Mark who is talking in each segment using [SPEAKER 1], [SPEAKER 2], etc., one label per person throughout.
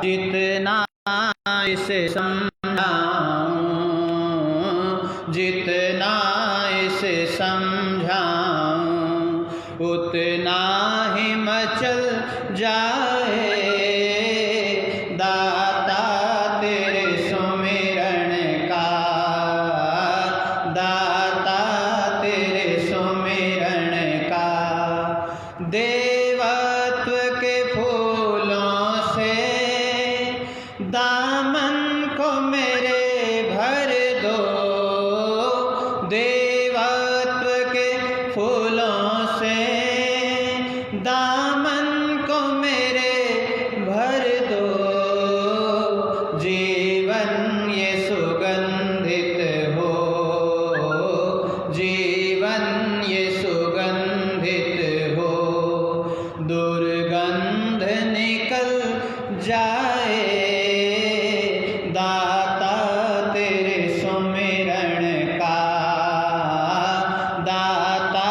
[SPEAKER 1] जितना इसे समझाऊं, जितना इसे समझाऊं, उतना ही मचल जाए दाता तेरे सुमिरन का, दाता तेरे सुमिरन का। देवत्व के फूलों से दामन को मेरे भर दो, देवत्व के फूलों से दामन को मेरे भर दो। जीवन ये सुगंधित हो, जीवन ये सुगंधित हो, दुर्गंध निकल जाए दाता तेरे सुमिरन का, दाता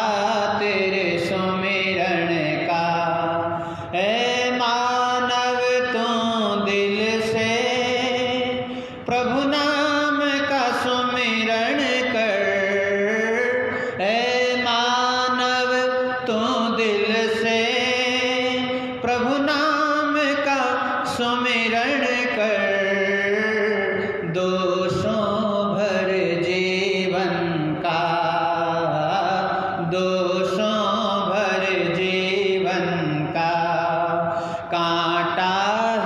[SPEAKER 1] तेरे सुमिरन का। ऐ मानव तू दिल से प्रभु नाम का सुमिरन कर, ऐ मानव तू दिल से प्रभु नाम का सुमिरन कर। दोषों भर जीवन का, दोषों भर जीवन का कांटा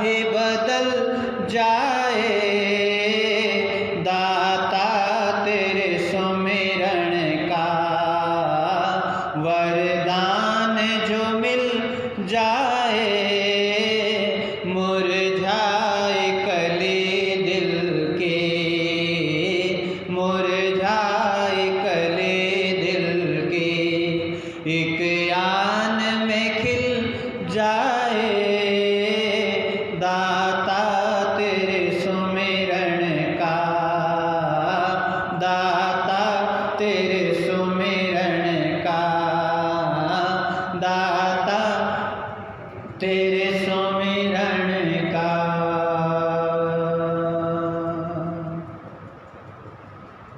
[SPEAKER 1] ही बदल जाए दाता तेरे सुमिरन का। वरदान जो मिल जाए मुरझाए कली दिल के, मुरझाए कली दिल के, एक यान में खिल जाए दाता तेरे सुमिरन का, दाता तेरे सुमिरन का, दाता तेरे सुमिरन का।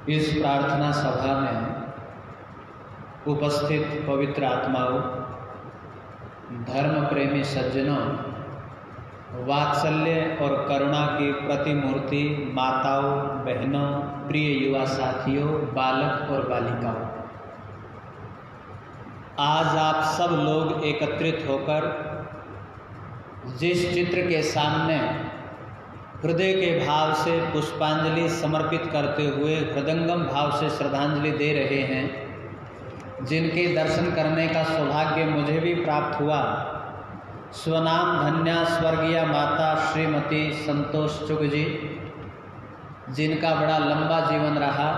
[SPEAKER 1] इस प्रार्थना सभा में उपस्थित पवित्र आत्माओं, धर्म प्रेमी सज्जनों, वात्सल्य और करुणा की प्रतिमूर्ति माताओं, बहनों, प्रिय युवा साथियों, बालक और बालिकाओं, आज आप सब लोग एकत्रित होकर जिस चित्र के सामने हृदय के भाव से पुष्पांजलि समर्पित करते हुए हृदंगम भाव से श्रद्धांजलि दे रहे हैं, जिनके दर्शन करने का सौभाग्य मुझे भी प्राप्त हुआ, स्वनाम धन्या स्वर्गीय माता श्रीमती संतोष चुग जी, जिनका बड़ा लंबा जीवन रहा,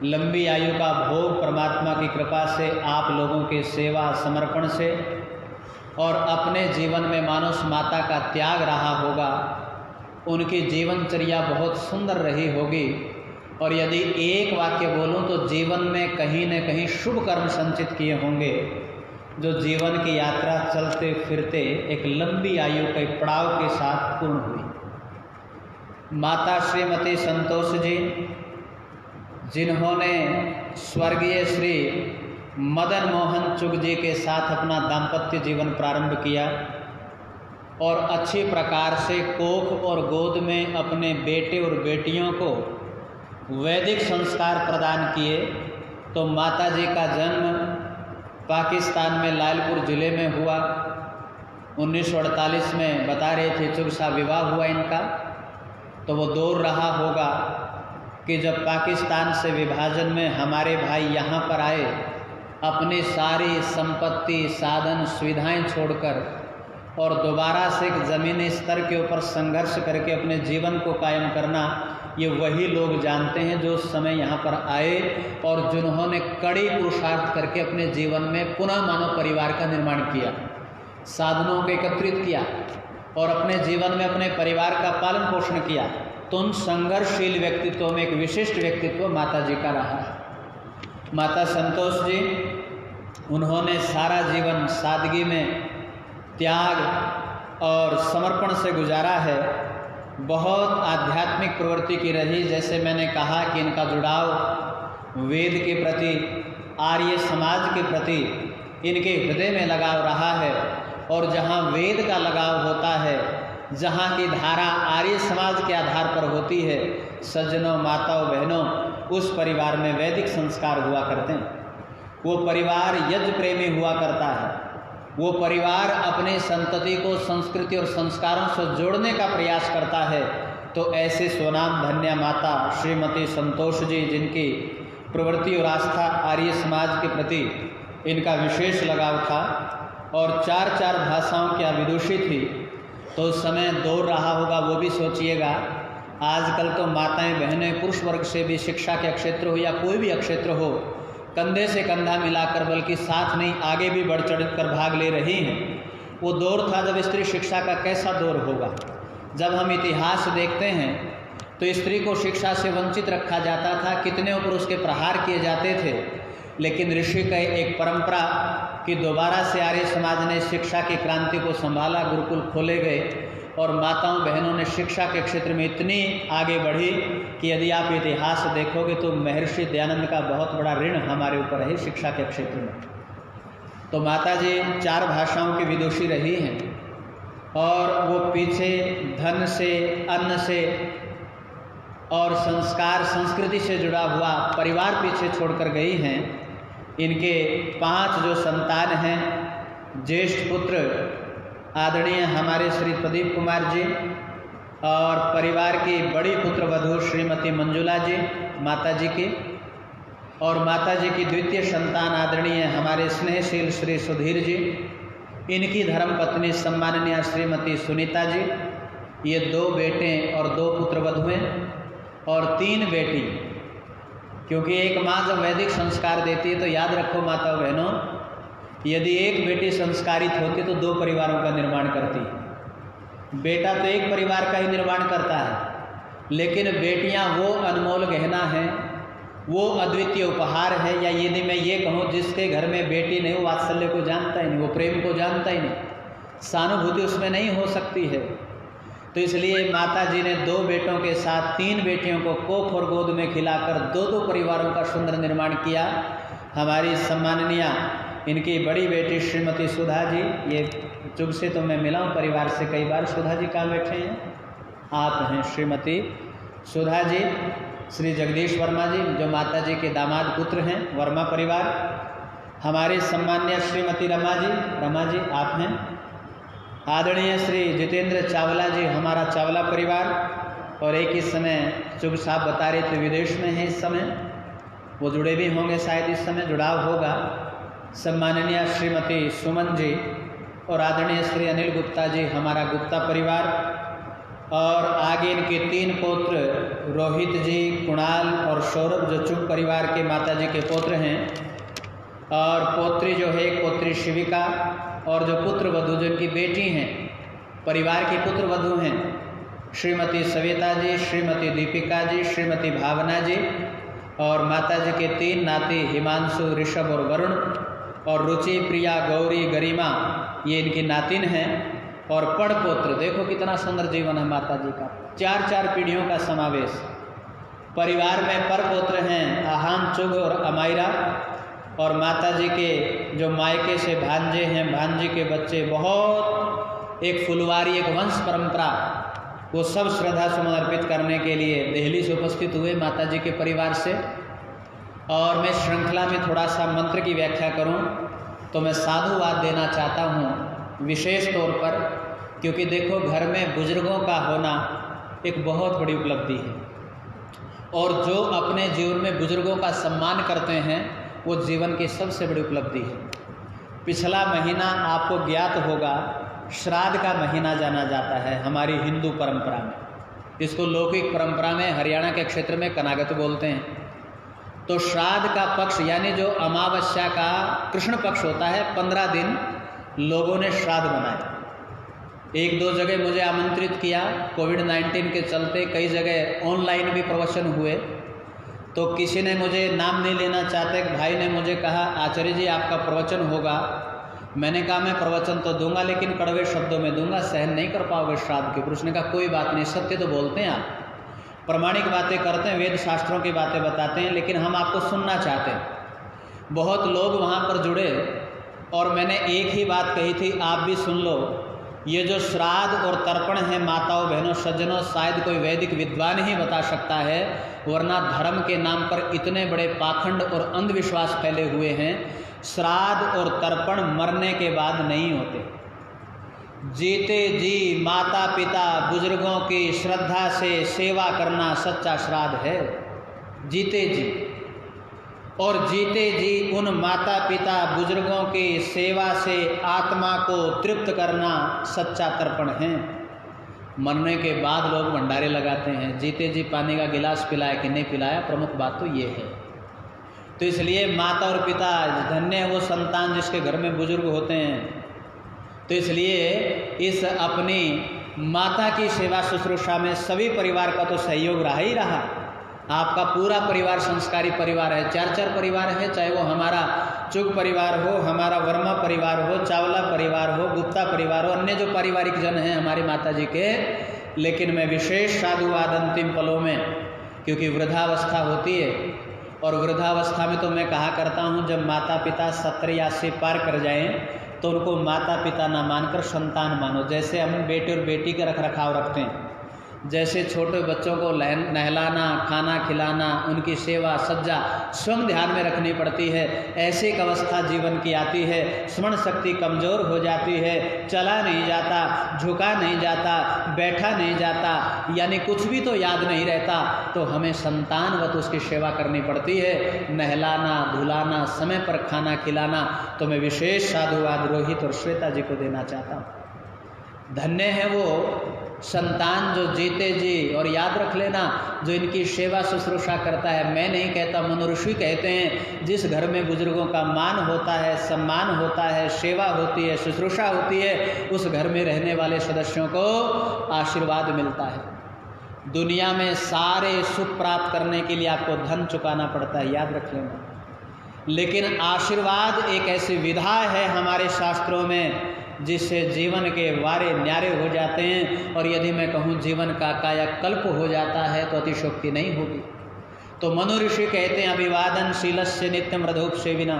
[SPEAKER 1] लंबी आयु का भोग परमात्मा की कृपा से आप लोगों के सेवा समर्पण से और अपने जीवन में मानुष माता का त्याग रहा होगा। उनकी जीवनचर्या बहुत सुंदर रही होगी और यदि एक वाक्य बोलूं तो जीवन में कहीं न कहीं शुभ कर्म संचित किए होंगे, जो जीवन की यात्रा चलते फिरते एक लंबी आयु के पड़ाव के साथ पूर्ण हुई। माता श्रीमती संतोष जी, जिन्होंने स्वर्गीय श्री मदन मोहन चुग जी के साथ अपना दाम्पत्य जीवन प्रारंभ किया और अच्छी प्रकार से कोख और गोद में अपने बेटे और बेटियों को वैदिक संस्कार प्रदान किए, तो माता जी का जन्म पाकिस्तान में लालपुर ज़िले में हुआ। 1948 में बता रहे थे चुग सा विवाह हुआ इनका, तो वो दौर रहा होगा कि जब पाकिस्तान से विभाजन में हमारे भाई यहाँ पर आए, अपनी सारी संपत्ति साधन सुविधाएं छोड़कर और दोबारा से एक ज़मीनी स्तर के ऊपर संघर्ष करके अपने जीवन को कायम करना, ये वही लोग जानते हैं जो उस समय यहाँ पर आए और जिन्होंने कड़ी पुरुषार्थ करके अपने जीवन में पुनः मानव परिवार का निर्माण किया, साधनों को एकत्रित किया और अपने जीवन में अपने परिवार का पालन पोषण किया। तो उन संघर्षशील व्यक्तित्वों में एक विशिष्ट व्यक्तित्व माता जी का रहा है। माता संतोष जी, उन्होंने सारा जीवन सादगी में त्याग और समर्पण से गुजारा है। बहुत आध्यात्मिक प्रवृत्ति की रही। जैसे मैंने कहा कि इनका जुड़ाव वेद के प्रति, आर्य समाज के प्रति इनके हृदय में लगाव रहा है। और जहाँ वेद का लगाव होता है, जहाँ की धारा आर्य समाज के आधार पर होती है, सज्जनों, माताओं, बहनों, उस परिवार में वैदिक संस्कार हुआ करते हैं। वो परिवार यज्ञ प्रेमी हुआ करता है। वो परिवार अपने संतति को संस्कृति और संस्कारों से जोड़ने का प्रयास करता है। तो ऐसे स्वनाम धन्य माता श्रीमती संतोष जी, जिनकी प्रवृत्ति और आस्था आर्य समाज के प्रति इनका विशेष लगाव था और 4 भाषाओं की विदुषी थी, तो उस समय दौर रहा होगा वो भी सोचिएगा। आजकल तो माताएं, बहनें पुरुष वर्ग से भी शिक्षा के क्षेत्र हो या कोई भी क्षेत्र हो, कंधे से कंधा मिलाकर, बल्कि साथ नहीं आगे भी बढ़ चढ़ कर भाग ले रही हैं। वो दौर था जब स्त्री शिक्षा का कैसा दौर होगा। जब हम इतिहास देखते हैं तो स्त्री को शिक्षा से वंचित रखा जाता था, कितने ऊपर उसके प्रहार किए जाते थे। लेकिन ऋषि का एक परंपरा कि दोबारा से आर्य समाज ने शिक्षा की क्रांति को संभाला, गुरुकुल खोले गए और माताओं बहनों ने शिक्षा के क्षेत्र में इतनी आगे बढ़ी कि यदि आप इतिहास देखोगे तो महर्षि दयानंद का बहुत बड़ा ऋण हमारे ऊपर है शिक्षा के क्षेत्र में। तो माता जी 4 भाषाओं की विदुषी रही हैं और वो पीछे धन से, अन्न से और संस्कार संस्कृति से जुड़ा हुआ परिवार पीछे छोड़कर गई हैं। इनके 5 जो संतान हैं, ज्येष्ठ पुत्र आदरणीय हमारे श्री प्रदीप कुमार जी और परिवार की बड़ी पुत्र वधू श्रीमती मंजुला जी माता जी की, और माता जी की द्वितीय संतान आदरणीय हमारे स्नेहशील श्री सुधीर जी, इनकी धर्मपत्नी सम्माननीय श्रीमती सुनीता जी। ये 2 बेटे और 2 पुत्र वधुएं और 3 बेटी। क्योंकि एक माँ जब वैदिक संस्कार देती है तो याद रखो माताओं बहनों, यदि एक बेटी संस्कारित होती तो 2 परिवारों का निर्माण करती। बेटा तो एक परिवार का ही निर्माण करता है, लेकिन बेटियां वो अनमोल गहना है, वो अद्वितीय उपहार है। या यदि मैं ये कहूँ जिसके घर में बेटी नहीं, वो वात्सल्य को जानता ही नहीं, वो प्रेम को जानता ही नहीं, सहानुभूति उसमें नहीं हो सकती है। तो इसलिए माता जी ने 2 बेटों के साथ 3 बेटियों को कोख और गोद में खिलाकर 2 परिवारों का सुंदर निर्माण किया। हमारी सम्माननीय इनकी बड़ी बेटी श्रीमती सुधा जी, ये चुग से तो मैं मिला हूँ परिवार से कई बार। सुधा जी कहाँ बैठे हैं? आप हैं श्रीमती सुधा जी। श्री जगदीश वर्मा जी जो माता जी के दामाद पुत्र हैं, वर्मा परिवार। हमारे सम्मान्य श्रीमती रमा जी आप हैं। आदरणीय श्री जितेंद्र चावला जी, हमारा चावला परिवार। और एक इस समय चुग साहब बता रहे थे विदेश में हैं इस समय, वो जुड़े भी होंगे शायद, इस समय जुड़ाव होगा। सम्माननीय श्रीमती सुमन जी और आदरणीय श्री अनिल गुप्ता जी, हमारा गुप्ता परिवार। और आगे इनके 3 पौत्र रोहित जी, कुणाल और सौरभ जो चुग परिवार के माता जी के पौत्र हैं। और पौत्री जो है पौत्री शिविका, और जो पुत्र वधू जो इनकी बेटी हैं, परिवार की पुत्र वधू हैं, श्रीमती सविता जी, श्रीमती दीपिका जी, श्रीमती भावना जी। और माता जी के 3 नाती हिमांशु, ऋषभ और वरुण। और रुचि, प्रिया, गौरी, गरिमा ये इनकी नातिन हैं। और पड़पोत्र, देखो कितना सुंदर जीवन है माता जी का, 4 पीढ़ियों का समावेश। परिवार में परपोत्र हैं आहान, चुग और अमायरा। और माता जी के जो मायके से भांजे हैं, भांजी के बच्चे, बहुत एक फुलवारी, एक वंश परंपरा, वो सब श्रद्धा सुमन अर्पित करने के लिए दिल्ली से उपस्थित हुए माता जी के परिवार से। और मैं श्रृंखला में थोड़ा सा मंत्र की व्याख्या करूं तो मैं साधुवाद देना चाहता हूं विशेष तौर पर, क्योंकि देखो घर में बुजुर्गों का होना एक बहुत बड़ी उपलब्धि है। और जो अपने जीवन में बुजुर्गों का सम्मान करते हैं वो जीवन की सबसे बड़ी उपलब्धि है। पिछला महीना आपको ज्ञात होगा, श्राद्ध का महीना जाना जाता है हमारी हिंदू परंपरा में। इसको लौकिक परंपरा में हरियाणा के क्षेत्र में कनागत बोलते हैं। तो श्राद्ध का पक्ष यानी जो अमावस्या का कृष्ण पक्ष होता है, 15 दिन लोगों ने श्राद्ध मनाए। 1-2 जगह मुझे आमंत्रित किया, कोविड-19 के चलते कई जगह ऑनलाइन भी प्रवचन हुए। तो किसी ने, मुझे नाम नहीं लेना चाहते, भाई ने मुझे कहा आचार्य जी आपका प्रवचन होगा मैंने कहा मैं प्रवचन तो दूंगा लेकिन कड़वे शब्दों में दूंगा, सहन नहीं कर पाओगे श्राद्ध के ऊपर। उसने कहा कोई बात नहीं, सत्य तो बोलते हैं आप, प्रामाणिक बातें करते हैं, वेद शास्त्रों की बातें बताते हैं, लेकिन हम आपको सुनना चाहते हैं। बहुत लोग वहाँ पर जुड़े और मैंने एक ही बात कही थी, आप भी सुन लो। ये जो श्राद्ध और तर्पण है माताओं बहनों सज्जनों, शायद कोई वैदिक विद्वान ही बता सकता है, वरना धर्म के नाम पर इतने बड़े पाखंड और अंधविश्वास फैले हुए हैं। श्राद्ध और तर्पण मरने के बाद नहीं होते, जीते जी माता पिता बुजुर्गों की श्रद्धा से सेवा करना सच्चा श्राद्ध है। जीते जी, और जीते जी उन माता पिता बुजुर्गों की सेवा से आत्मा को तृप्त करना सच्चा तर्पण है। मरने के बाद लोग भंडारे लगाते हैं, जीते जी पानी का गिलास पिलाया कि नहीं पिलाया, प्रमुख बात तो ये है। तो इसलिए माता और पिता, धन्य है वो संतान जिसके घर में बुजुर्ग होते हैं। तो इसलिए इस अपनी माता की सेवा शुश्रूषा में सभी परिवार का तो सहयोग रहा ही रहा। आपका पूरा परिवार संस्कारी परिवार है, 4 परिवार है, चाहे वो हमारा चुग परिवार हो, हमारा वर्मा परिवार हो, चावला परिवार हो, गुप्ता परिवार हो, अन्य जो पारिवारिक जन हैं हमारी माता जी के। लेकिन मैं विशेष साधुवाद अंतिम पलों में, क्योंकि वृद्धावस्था होती है और वृद्धावस्था में तो मैं कहा करता हूँ जब माता पिता 70 या 80 पार कर जाएं तो उनको माता पिता ना मानकर संतान मानो। जैसे हम बेटे और बेटी का रख रखाव रखते हैं, जैसे छोटे बच्चों को नहलाना, खाना खिलाना, उनकी सेवा सज्जा स्वयं ध्यान में रखनी पड़ती है, ऐसे एक अवस्था जीवन की आती है, स्मरण शक्ति कमज़ोर हो जाती है, चला नहीं जाता, झुका नहीं जाता, बैठा नहीं जाता, यानी कुछ भी तो याद नहीं रहता, तो हमें संतानवत उसकी सेवा करनी पड़ती है, नहलाना धुलाना, समय पर खाना खिलाना। तो मैं विशेष साधुवाद रोहित और श्वेता जी को देना चाहता हूँ। धन्य है वो संतान जो जीते जी, और याद रख लेना जो इनकी सेवा शुश्रूषा करता है। मैं नहीं कहता, मनुष्य कहते हैं जिस घर में बुजुर्गों का मान होता है, सम्मान होता है, सेवा होती है, शुश्रूषा होती है, उस घर में रहने वाले सदस्यों को आशीर्वाद मिलता है। दुनिया में सारे सुख प्राप्त करने के लिए आपको धन चुकाना पड़ता है, याद रख लेना, लेकिन आशीर्वाद एक ऐसी विधा है हमारे शास्त्रों में जिससे जीवन के वारे न्यारे हो जाते हैं। और यदि मैं कहूँ जीवन का कायाकल्प हो जाता है तो अतिशोक्ति नहीं होगी। तो मनु ऋषि कहते हैं अभिवादन शीलस्य नित्यम रधोप सेविना।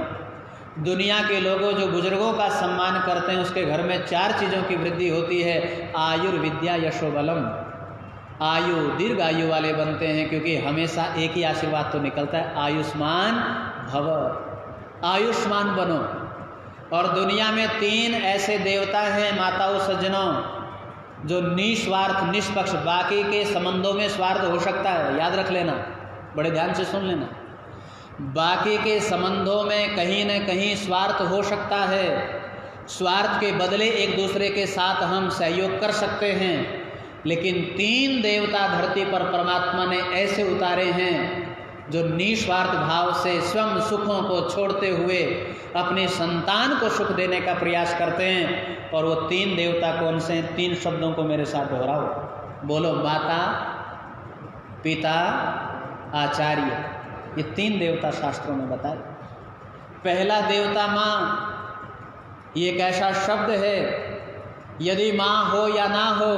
[SPEAKER 1] दुनिया के लोगों जो बुजुर्गों का सम्मान करते हैं उसके घर में 4 चीज़ों की वृद्धि होती है, आयुर्विद्या यशोबलम। आयु, दीर्घ आयु वाले बनते हैं, क्योंकि हमेशा एक ही आशीर्वाद तो निकलता है, आयुष्मान भव, आयुष्मान बनो। और दुनिया में 3 ऐसे देवता हैं माताओं सज्जनों जो निस्वार्थ निष्पक्ष, बाकी के संबंधों में स्वार्थ हो सकता है, याद रख लेना, बड़े ध्यान से सुन लेना, बाकी के संबंधों में कहीं न कहीं स्वार्थ हो सकता है। स्वार्थ के बदले एक दूसरे के साथ हम सहयोग कर सकते हैं, लेकिन 3 देवता धरती पर परमात्मा ने ऐसे उतारे हैं जो निस्वार्थ भाव से स्वयं सुखों को छोड़ते हुए अपने संतान को सुख देने का प्रयास करते हैं। और वो 3 देवता कौन से हैं? 3 शब्दों को मेरे साथ दोहराओ, बोलो, माता पिता आचार्य। ये 3 देवता शास्त्रों में बताए। पहला देवता माँ, ये एक ऐसा शब्द है, यदि माँ हो या ना हो,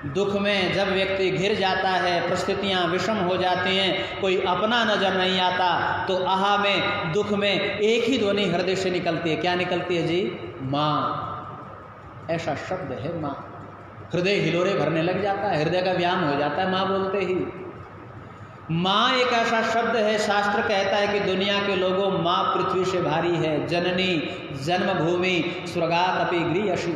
[SPEAKER 1] दुख में जब व्यक्ति घिर जाता है, परिस्थितियाँ विषम हो जाती हैं, कोई अपना नजर नहीं आता, तो आहा में, दुख में एक ही ध्वनि हृदय से निकलती है। क्या निकलती है जी? माँ। ऐसा शब्द है माँ। हृदय हिलोरे भरने लग जाता है, हृदय का व्यायाम हो जाता है माँ बोलते ही। माँ एक ऐसा शब्द है, शास्त्र कहता है कि दुनिया के लोगों, माँ पृथ्वी से भारी है, जननी जन्मभूमि स्वर्गात अपि गृहयसी।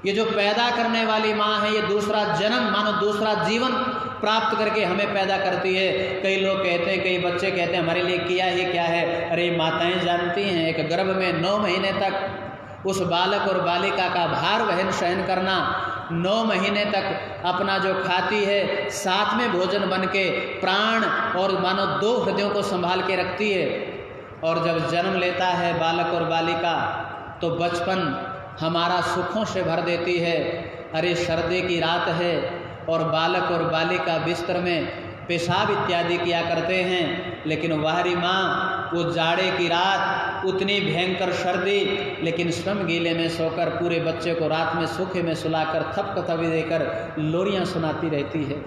[SPEAKER 1] ये जो पैदा करने वाली माँ है, ये दूसरा जन्म, मानो दूसरा जीवन प्राप्त करके हमें पैदा करती है। कई लोग कहते हैं, कई बच्चे कहते हैं हमारे लिए किया ही क्या है। अरे माताएं जानती हैं, एक गर्भ में 9 महीने तक उस बालक और बालिका का भार वहन सहन करना, 9 महीने तक अपना जो खाती है, साथ में भोजन बन के प्राण और मानो 2 हृदयों को संभाल के रखती है। और जब जन्म लेता है बालक और बालिका, तो बचपन हमारा सुखों से भर देती है। अरे सर्दी की रात है और बालक और बालिका बिस्तर में पेशाब इत्यादि किया करते हैं, लेकिन वाहरी माँ वो जाड़े की रात उतनी भयंकर सर्दी, लेकिन स्वयं गीले में सोकर पूरे बच्चे को रात में सूखे में सुलाकर थपथपी देकर लोरियां सुनाती रहती है।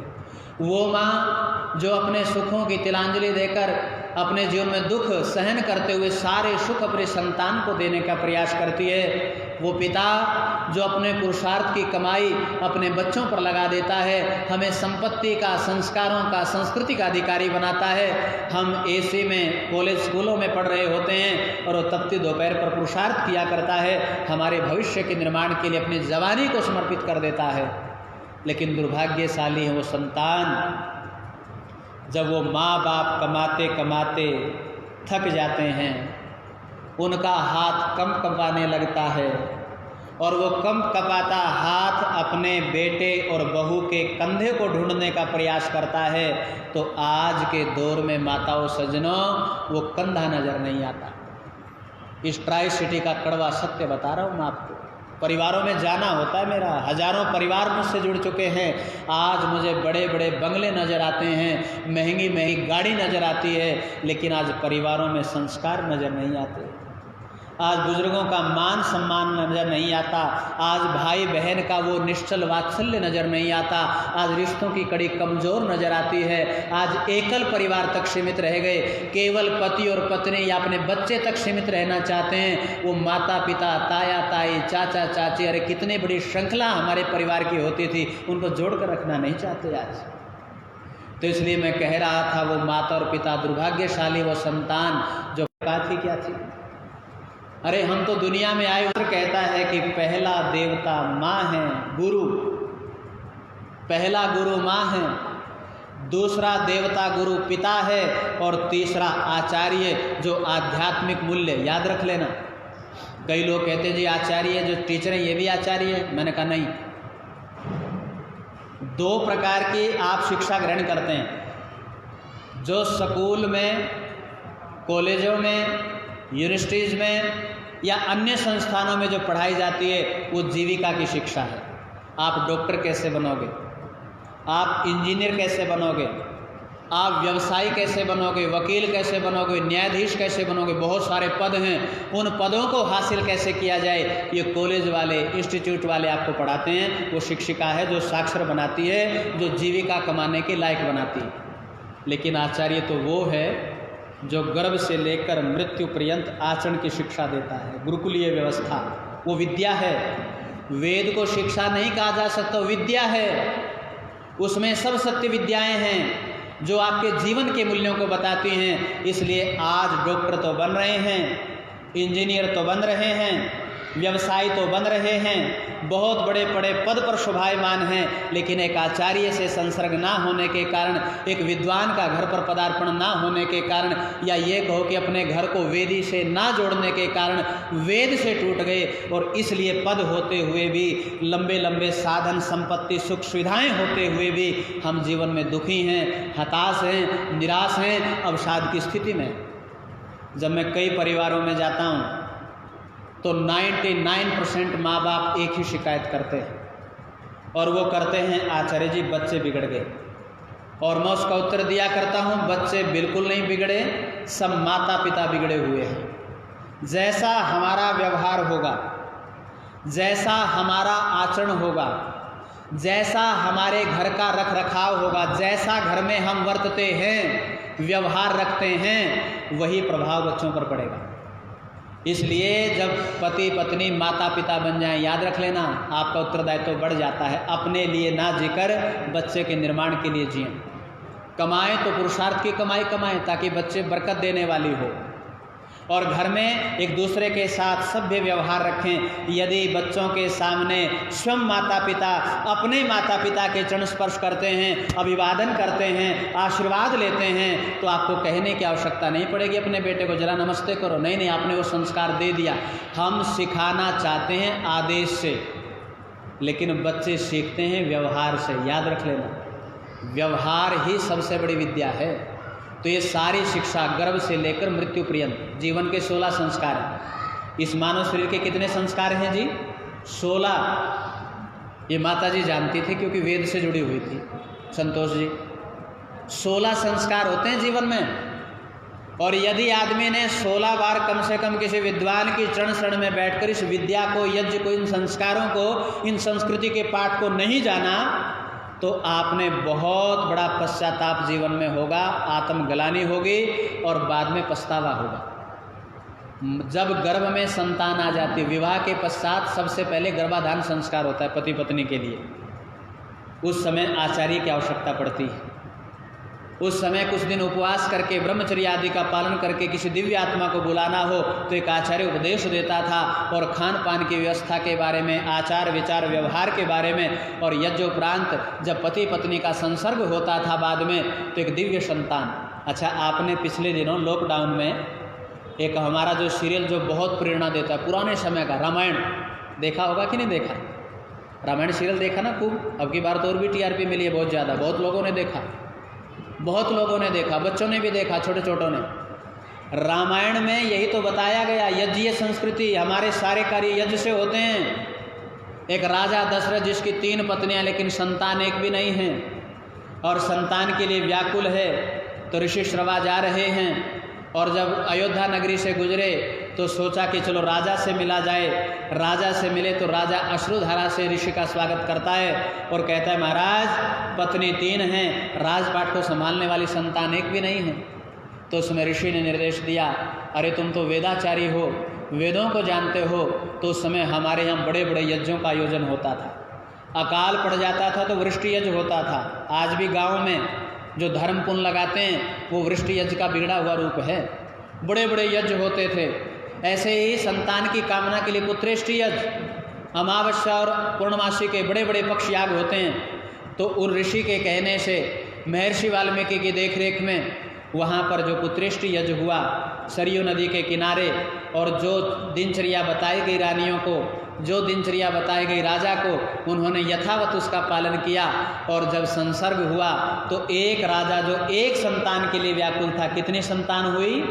[SPEAKER 1] वो माँ जो अपने सुखों की तिलांजलि देकर अपने जीवन में दुख सहन करते हुए सारे सुख अपने संतान को देने का प्रयास करती है, वो पिता जो अपने पुरुषार्थ की कमाई अपने बच्चों पर लगा देता है, हमें संपत्ति का, संस्कारों का, संस्कृति का अधिकारी बनाता है। हम एसी में कॉलेज स्कूलों में पढ़ रहे होते हैं और वो तपती दोपहर पर पुरुषार्थ किया करता है, हमारे भविष्य के निर्माण के लिए अपनी जवानी को समर्पित कर देता है। लेकिन दुर्भाग्यशाली है वो संतान जब वो माँ बाप कमाते कमाते थक जाते हैं, उनका हाथ कम कपाने लगता है और वो कम कपाता हाथ अपने बेटे और बहू के कंधे को ढूंढने का प्रयास करता है, तो आज के दौर में माताओं सज्जनों वो कंधा नजर नहीं आता। इस ट्राई सिटी का कड़वा सत्य बता रहा हूँ मैं आपको। परिवारों में जाना होता है मेरा, हजारों परिवार मुझसे जुड़ चुके हैं। आज मुझे बड़े बड़े बंगले नज़र आते हैं, महंगी महंगी गाड़ी नज़र आती है, लेकिन आज परिवारों में संस्कार नज़र नहीं आते। आज बुजुर्गों का मान सम्मान नज़र नहीं आता, आज भाई बहन का वो निश्चल वात्सल्य नज़र नहीं आता, आज रिश्तों की कड़ी कमज़ोर नज़र आती है। आज एकल परिवार तक सीमित रह गए, केवल पति और पत्नी या अपने बच्चे तक सीमित रहना चाहते हैं। वो माता पिता, ताया ताई, चाचा चाची, अरे कितनी बड़ी श्रृंखला हमारे परिवार की होती थी, उनको जोड़ कर रखना नहीं चाहते आज। तो इसलिए मैं कह रहा था वो माता और पिता दुर्भाग्यशाली वो संतान जो थी क्या थी। अरे हम तो दुनिया में आए, उधर कहता है कि पहला देवता माँ है, गुरु, पहला गुरु माँ है, दूसरा देवता गुरु पिता है और तीसरा आचार्य जो आध्यात्मिक मूल्य, याद रख लेना। कई लोग कहते हैं जी आचार्य जो टीचर है ये भी आचार्य है। मैंने कहा नहीं, दो प्रकार की आप शिक्षा ग्रहण करते हैं। जो स्कूल में, कॉलेजों में, यूनिवर्सिटीज़ में या अन्य संस्थानों में जो पढ़ाई जाती है वो जीविका की शिक्षा है। आप डॉक्टर कैसे बनोगे, आप इंजीनियर कैसे बनोगे, आप व्यवसायी कैसे बनोगे, वकील कैसे बनोगे, न्यायाधीश कैसे बनोगे, बहुत सारे पद हैं। उन पदों को हासिल कैसे किया जाए ये कॉलेज वाले, इंस्टीट्यूट वाले आपको पढ़ाते हैं। वो शिक्षिका है जो साक्षर बनाती है, जो जीविका कमाने के लायक बनाती है। लेकिन आचार्य तो वो है जो गर्भ से लेकर मृत्यु पर्यंत आचरण की शिक्षा देता है। गुरुकुलीय व्यवस्था वो विद्या है। वेद को शिक्षा नहीं कहा जा सकता, विद्या है। उसमें सब सत्य विद्याएं हैं जो आपके जीवन के मूल्यों को बताती हैं। इसलिए आज डॉक्टर तो बन रहे हैं, इंजीनियर तो बन रहे हैं, व्यवसायी तो बन रहे हैं, बहुत बड़े बड़े पद पर शोभायमान हैं, लेकिन एक आचार्य से संसर्ग ना होने के कारण, एक विद्वान का घर पर पदार्पण ना होने के कारण, या ये कहो कि अपने घर को वेदी से ना जोड़ने के कारण वेद से टूट गए। और इसलिए पद होते हुए भी, लंबे लंबे साधन संपत्ति सुख सुविधाएं होते हुए भी हम जीवन में दुखी हैं, हताश हैं, निराश हैं, अवसाद की स्थिति में। जब मैं कई परिवारों में जाता हूँ तो 99% माँ बाप एक ही शिकायत करते हैं और वो करते हैं आचार्य जी बच्चे बिगड़ गए। और मैं उसका उत्तर दिया करता हूँ बच्चे बिल्कुल नहीं बिगड़े, सब माता पिता बिगड़े हुए हैं। जैसा हमारा व्यवहार होगा, जैसा हमारा आचरण होगा, जैसा हमारे घर का रख रखाव होगा, जैसा घर में हम वर्तते हैं, व्यवहार रखते हैं, वही प्रभाव बच्चों पर पड़ेगा। इसलिए जब पति पत्नी माता पिता बन जाएं, याद रख लेना आपका उत्तरदायित्व बढ़ जाता है। अपने लिए ना जीकर बच्चे के निर्माण के लिए जिएं। कमाएं तो पुरुषार्थ की कमाई कमाएं ताकि बच्चे बरकत देने वाली हो, और घर में एक दूसरे के साथ सभ्य व्यवहार रखें। यदि बच्चों के सामने स्वयं माता पिता अपने माता पिता के चरण स्पर्श करते हैं, अभिवादन करते हैं, आशीर्वाद लेते हैं, तो आपको कहने की आवश्यकता नहीं पड़ेगी अपने बेटे को जरा नमस्ते करो। नहीं नहीं, आपने वो संस्कार दे दिया। हम सिखाना चाहते हैं आदेश से, लेकिन बच्चे सीखते हैं व्यवहार से। याद रख लेना, व्यवहार ही सबसे बड़ी विद्या है। तो ये सारी शिक्षा गर्भ से लेकर मृत्यु पर्यंत जीवन के 16 संस्कार हैं। इस मानव शरीर के कितने संस्कार हैं जी? 16। ये माता जी जानती थी क्योंकि वेद से जुड़ी हुई थी, संतोष जी। 16 संस्कार होते हैं जीवन में। और यदि आदमी ने 16 बार कम से कम किसी विद्वान की चरण शरण में बैठकर इस विद्या को, यज्ञ को, इन संस्कारों को, इन संस्कृति के पाठ को नहीं जाना, तो आपने बहुत बड़ा पश्चाताप जीवन में होगा, आत्मग्लानि होगी और बाद में पछतावा होगा। जब गर्भ में संतान आ जाती, विवाह के पश्चात सबसे पहले गर्भाधान संस्कार होता है पति पत्नी के लिए। उस समय आचार्य की आवश्यकता पड़ती है। उस समय कुछ दिन उपवास करके, ब्रह्मचर्य आदि का पालन करके किसी दिव्य आत्मा को बुलाना हो तो एक आचार्य उपदेश देता था, और खान पान की व्यवस्था के बारे में, आचार विचार व्यवहार के बारे में, और यज्ञोपरांत जब पति पत्नी का संसर्ग होता था बाद में, तो एक दिव्य संतान। अच्छा, आपने पिछले दिनों लॉकडाउन में एक हमारा जो सीरियल जो बहुत प्रेरणा देता है, पुराने समय का, रामायण देखा होगा कि नहीं देखा? रामायण सीरियल देखा ना खूब? अब की बार तो और भी टीआरपी मिली है बहुत ज़्यादा, बहुत लोगों ने देखा, बहुत लोगों ने देखा, बच्चों ने भी देखा, छोटे छोटों ने। रामायण में यही तो बताया गया, यज्ञीय संस्कृति, हमारे सारे कार्य यज्ञ से होते हैं। एक राजा दशरथ जिसकी 3 पत्नियां लेकिन संतान एक भी नहीं है, और संतान के लिए व्याकुल है, तो ऋषि श्रवा जा रहे हैं, और जब अयोध्या नगरी से गुजरे तो सोचा कि चलो राजा से मिला जाए। राजा से मिले तो राजा अश्रुधारा से ऋषि का स्वागत करता है और कहता है, महाराज पत्नी 3 हैं, राजपाट को संभालने वाली संतान एक भी नहीं है। तो उसमें ऋषि ने निर्देश दिया, अरे तुम तो वेदाचारी हो, वेदों को जानते हो। तो उस समय हमारे यहाँ बड़े बड़े यज्ञों का आयोजन होता था। अकाल पड़ जाता था तो वृष्टि यज्ञ होता था। आज भी गाँव में जो धर्म पुण्य लगाते हैं वो वृष्टि यज्ञ का बिगड़ा हुआ रूप है। बड़े बड़े यज्ञ होते थे। ऐसे ही संतान की कामना के लिए पुत्रेष्टि यज्ञ, अमावस्या और पूर्णमासी के बड़े बड़े पक्ष याग होते हैं। तो उन ऋषि के कहने से महर्षि वाल्मीकि की देखरेख में वहाँ पर जो पुत्रेष्टि यज्ञ हुआ सरयू नदी के किनारे, और जो दिनचर्या बताई गई रानियों को, जो दिनचर्या बताई गई राजा को, उन्होंने यथावत उसका पालन किया। और जब संसर्ग हुआ तो एक राजा जो एक संतान के लिए व्याकुल था, कितनी संतान हुई?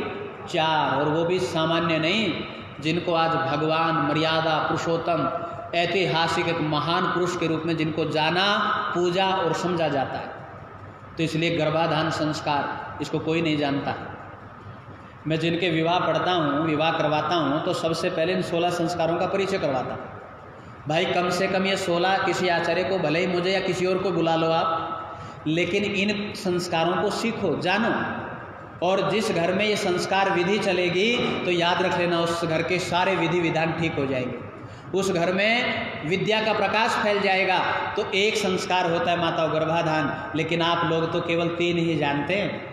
[SPEAKER 1] 4, और वो भी सामान्य नहीं, जिनको आज भगवान, मर्यादा पुरुषोत्तम, ऐतिहासिक एक महान पुरुष के रूप में जिनको जाना, पूजा और समझा जाता है। तो इसलिए गर्भाधान संस्कार इसको कोई नहीं जानता। मैं जिनके विवाह पढ़ता हूँ, विवाह करवाता हूँ, तो सबसे पहले इन 16 संस्कारों का परिचय करवाता हूँ। भाई कम से कम ये 16 किसी आचार्य को, भले ही मुझे या किसी और को बुला लो आप, लेकिन इन संस्कारों को सीखो, जानो। और जिस घर में ये संस्कार विधि चलेगी तो याद रख लेना, उस घर के सारे विधि विधान ठीक हो जाएंगे। उस घर में विद्या का प्रकाश फैल जाएगा। तो एक संस्कार होता है माता गर्भाधान, लेकिन आप लोग तो केवल 3 ही जानते हैं।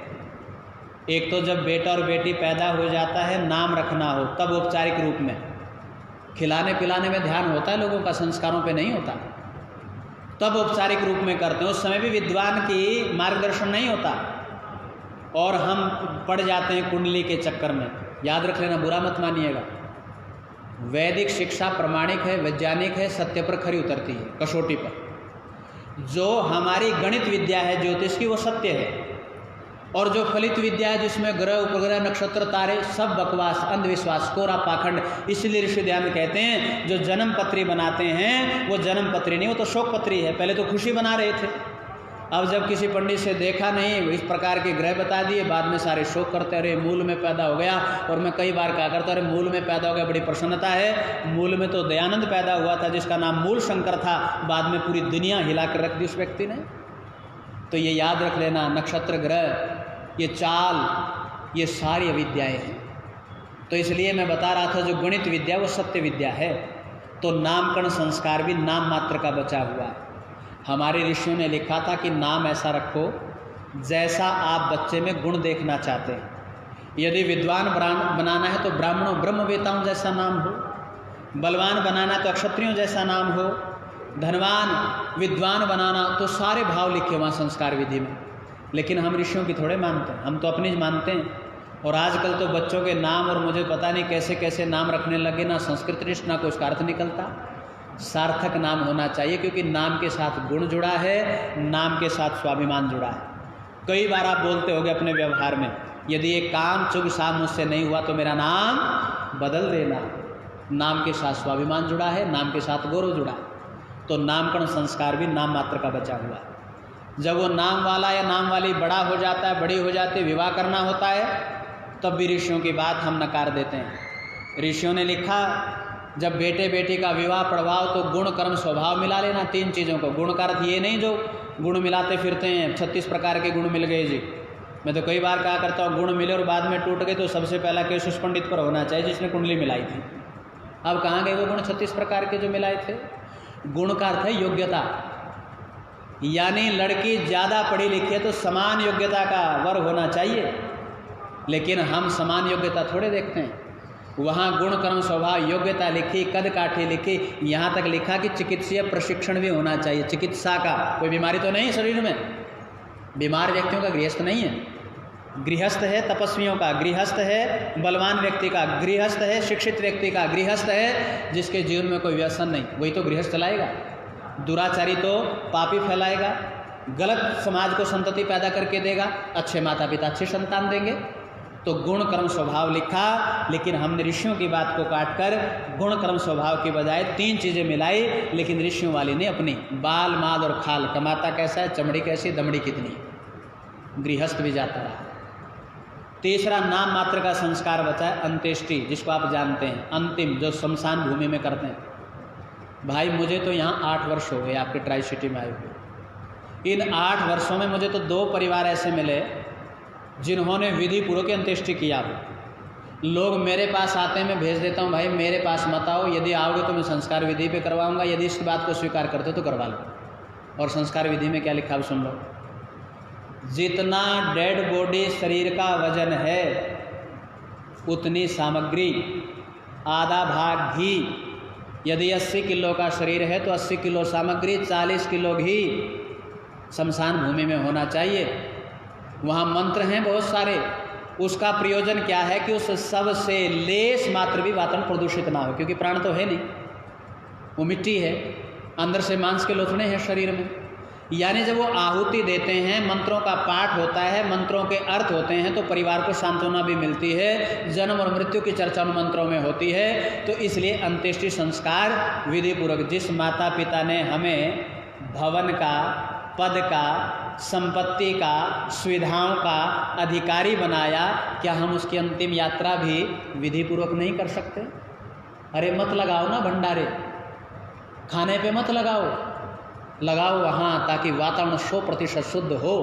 [SPEAKER 1] एक तो जब बेटा और बेटी पैदा हो जाता है, नाम रखना हो, तब औपचारिक रूप में खिलाने पिलाने में ध्यान होता है लोगों का, संस्कारों पे नहीं होता। तब औपचारिक रूप में करते हैं। उस समय भी विद्वान की मार्गदर्शन नहीं होता, और हम पड़ जाते हैं कुंडली के चक्कर में। याद रख लेना, बुरा मत मानिएगा। वैदिक शिक्षा प्रमाणिक है, वैज्ञानिक है, सत्य पर खरी उतरती है, कसौटी पर। जो हमारी गणित विद्या है ज्योतिष की, वो सत्य है। और जो फलित विद्या है जिसमें ग्रह उपग्रह नक्षत्र तारे, सब बकवास, अंधविश्वास, कोरा पाखंड। इसलिए ऋषि ध्यान कहते हैं जो जन्म पत्री बनाते हैं वो जन्म पत्री नहीं, वो तो शोक पत्री है। पहले तो खुशी बना रहे थे, अब जब किसी पंडित से देखा नहीं, इस प्रकार के ग्रह बता दिए, बाद में सारे शोक करते, अरे मूल में पैदा हो गया। और मैं कई बार कहा करता, अरे मूल में पैदा हो गया, बड़ी प्रसन्नता है। मूल में तो दयानंद पैदा हुआ था जिसका नाम मूल शंकर था, बाद में पूरी दुनिया हिला कर रख दी उस व्यक्ति ने। तो ये याद रख लेना, नक्षत्र ग्रह, ये चाल, ये सारी विद्याएं हैं। तो इसलिए मैं बता रहा था जो गणित विद्या वो सत्य विद्या है। तो नामकरण संस्कार भी नाम मात्र का बचा हुआ है। हमारे ऋषियों ने लिखा था कि नाम ऐसा रखो जैसा आप बच्चे में गुण देखना चाहते हैं। यदि विद्वान बनाना है तो ब्राह्मणों ब्रह्मवेताओं जैसा नाम हो, बलवान बनाना तो क्षत्रियों जैसा नाम हो, धनवान विद्वान बनाना तो सारे भाव लिखे वहाँ संस्कार विधि में। लेकिन हम ऋषियों की थोड़े मानते हैं, हम तो अपनी मानते हैं। और आजकल तो बच्चों के नाम और मुझे पता नहीं कैसे कैसे नाम रखने लगे, ना संस्कृत ऋषि ना कोई उसका अर्थ निकलता। सार्थक नाम होना चाहिए, क्योंकि नाम के साथ गुण जुड़ा है, नाम के साथ स्वाभिमान जुड़ा है। कई बार आप बोलते होंगे अपने व्यवहार में, यदि ये काम चुग शाम मुझसे नहीं हुआ तो मेरा नाम बदल देना। नाम के साथ स्वाभिमान जुड़ा है, नाम के साथ गौरव जुड़ा है। तो नामकरण संस्कार भी नाम मात्र का बचा हुआ है। जब वो नाम वाला या नाम वाली बड़ा हो जाता है, बड़ी हो जाती है, विवाह करना होता है, तब भी ऋषियों की बात हम नकार देते हैं। ऋषियों ने लिखा, जब बेटे बेटी का विवाह पड़वाओ तो गुण कर्म स्वभाव मिला लेना, 3 चीज़ों को। गुण का अर्थ ये नहीं जो गुण मिलाते फिरते हैं, 36 प्रकार के गुण मिल गए जी। मैं तो कई बार कहा करता हूँ, गुण मिले और बाद में टूट गए तो सबसे पहला केस उस पंडित पर होना चाहिए जिसने कुंडली मिलाई थी। अब कहाँ गए वो गुण 36 प्रकार के जो मिलाए थे? गुण का अर्थ है योग्यता, यानी लड़की ज़्यादा पढ़ी लिखी है तो समान योग्यता का वर होना चाहिए, लेकिन हम समान योग्यता थोड़े देखते हैं। वहाँ गुण कर्म स्वभाव योग्यता लिखी, कद काठी लिखी, यहाँ तक लिखा कि चिकित्सीय प्रशिक्षण भी होना चाहिए, चिकित्सा का। कोई बीमारी तो नहीं शरीर में, बीमार व्यक्तियों का गृहस्थ नहीं है, गृहस्थ है तपस्वियों का, गृहस्थ है बलवान व्यक्ति का, गृहस्थ है शिक्षित व्यक्ति का, गृहस्थ है जिसके जीवन में कोई व्यसन नहीं, वही तो गृहस्थ लाएगा। दुराचारी तो पापी फैलाएगा, गलत समाज को संतति पैदा करके देगा, अच्छे माता पिता अच्छी संतान देंगे। तो गुण कर्म स्वभाव लिखा, लेकिन हमने ऋषियों की बात को काटकर गुण कर्म स्वभाव की बजाय 3 चीज़ें मिलाई। लेकिन ऋषियों वाली ने अपनी बाल माद और खाल, कमाता कैसा है, चमड़ी कैसी, दमड़ी कितनी, गृहस्थ भी जाता रहा। तीसरा नाम मात्र का संस्कार बचा है अंत्येष्टि, जिसको आप जानते हैं, अंतिम, जो शमशान भूमि में करते हैं। भाई मुझे तो यहाँ 8 वर्ष हो गए आपके ट्राई सिटी में आए हुए। इन 8 वर्षों में मुझे तो 2 परिवार ऐसे मिले जिन्होंने विधि पूर्वक अंत्येष्टि किया हो। लोग मेरे पास आते हैं, मैं भेज देता हूँ, भाई मेरे पास मत आओ, यदि आओगे तो मैं संस्कार विधि पे करवाऊंगा, यदि इस बात को स्वीकार करते तो करवा लो। और संस्कार विधि में क्या लिखा, सुन लो। जितना डेड बॉडी शरीर का वजन है उतनी सामग्री, आधा भाग घी। यदि 80 किलो का शरीर है तो 80 किलो सामग्री, 40 किलो घी शमशान भूमि में होना चाहिए। वहाँ मंत्र हैं बहुत सारे, उसका प्रयोजन क्या है कि उस सब से लेस मात्र भी वातावरण प्रदूषित ना हो, क्योंकि प्राण तो है नहीं, वो मिट्टी है, अंदर से मांस के लोथड़े हैं शरीर में। यानी जब वो आहुति देते हैं, मंत्रों का पाठ होता है, मंत्रों के अर्थ होते हैं, तो परिवार को सांत्वना भी मिलती है, जन्म और मृत्यु की चर्चा उन मंत्रों में होती है। तो इसलिए अंत्येष्टि संस्कार विधि पूर्वक। जिस माता पिता ने हमें भवन का, पद का, संपत्ति का, सुविधाओं का अधिकारी बनाया, क्या हम उसकी अंतिम यात्रा भी विधि पूर्वक नहीं कर सकते? अरे मत लगाओ ना भंडारे, खाने पे मत लगाओ, लगाओ वहाँ ताकि वातावरण 100% शुद्ध हो।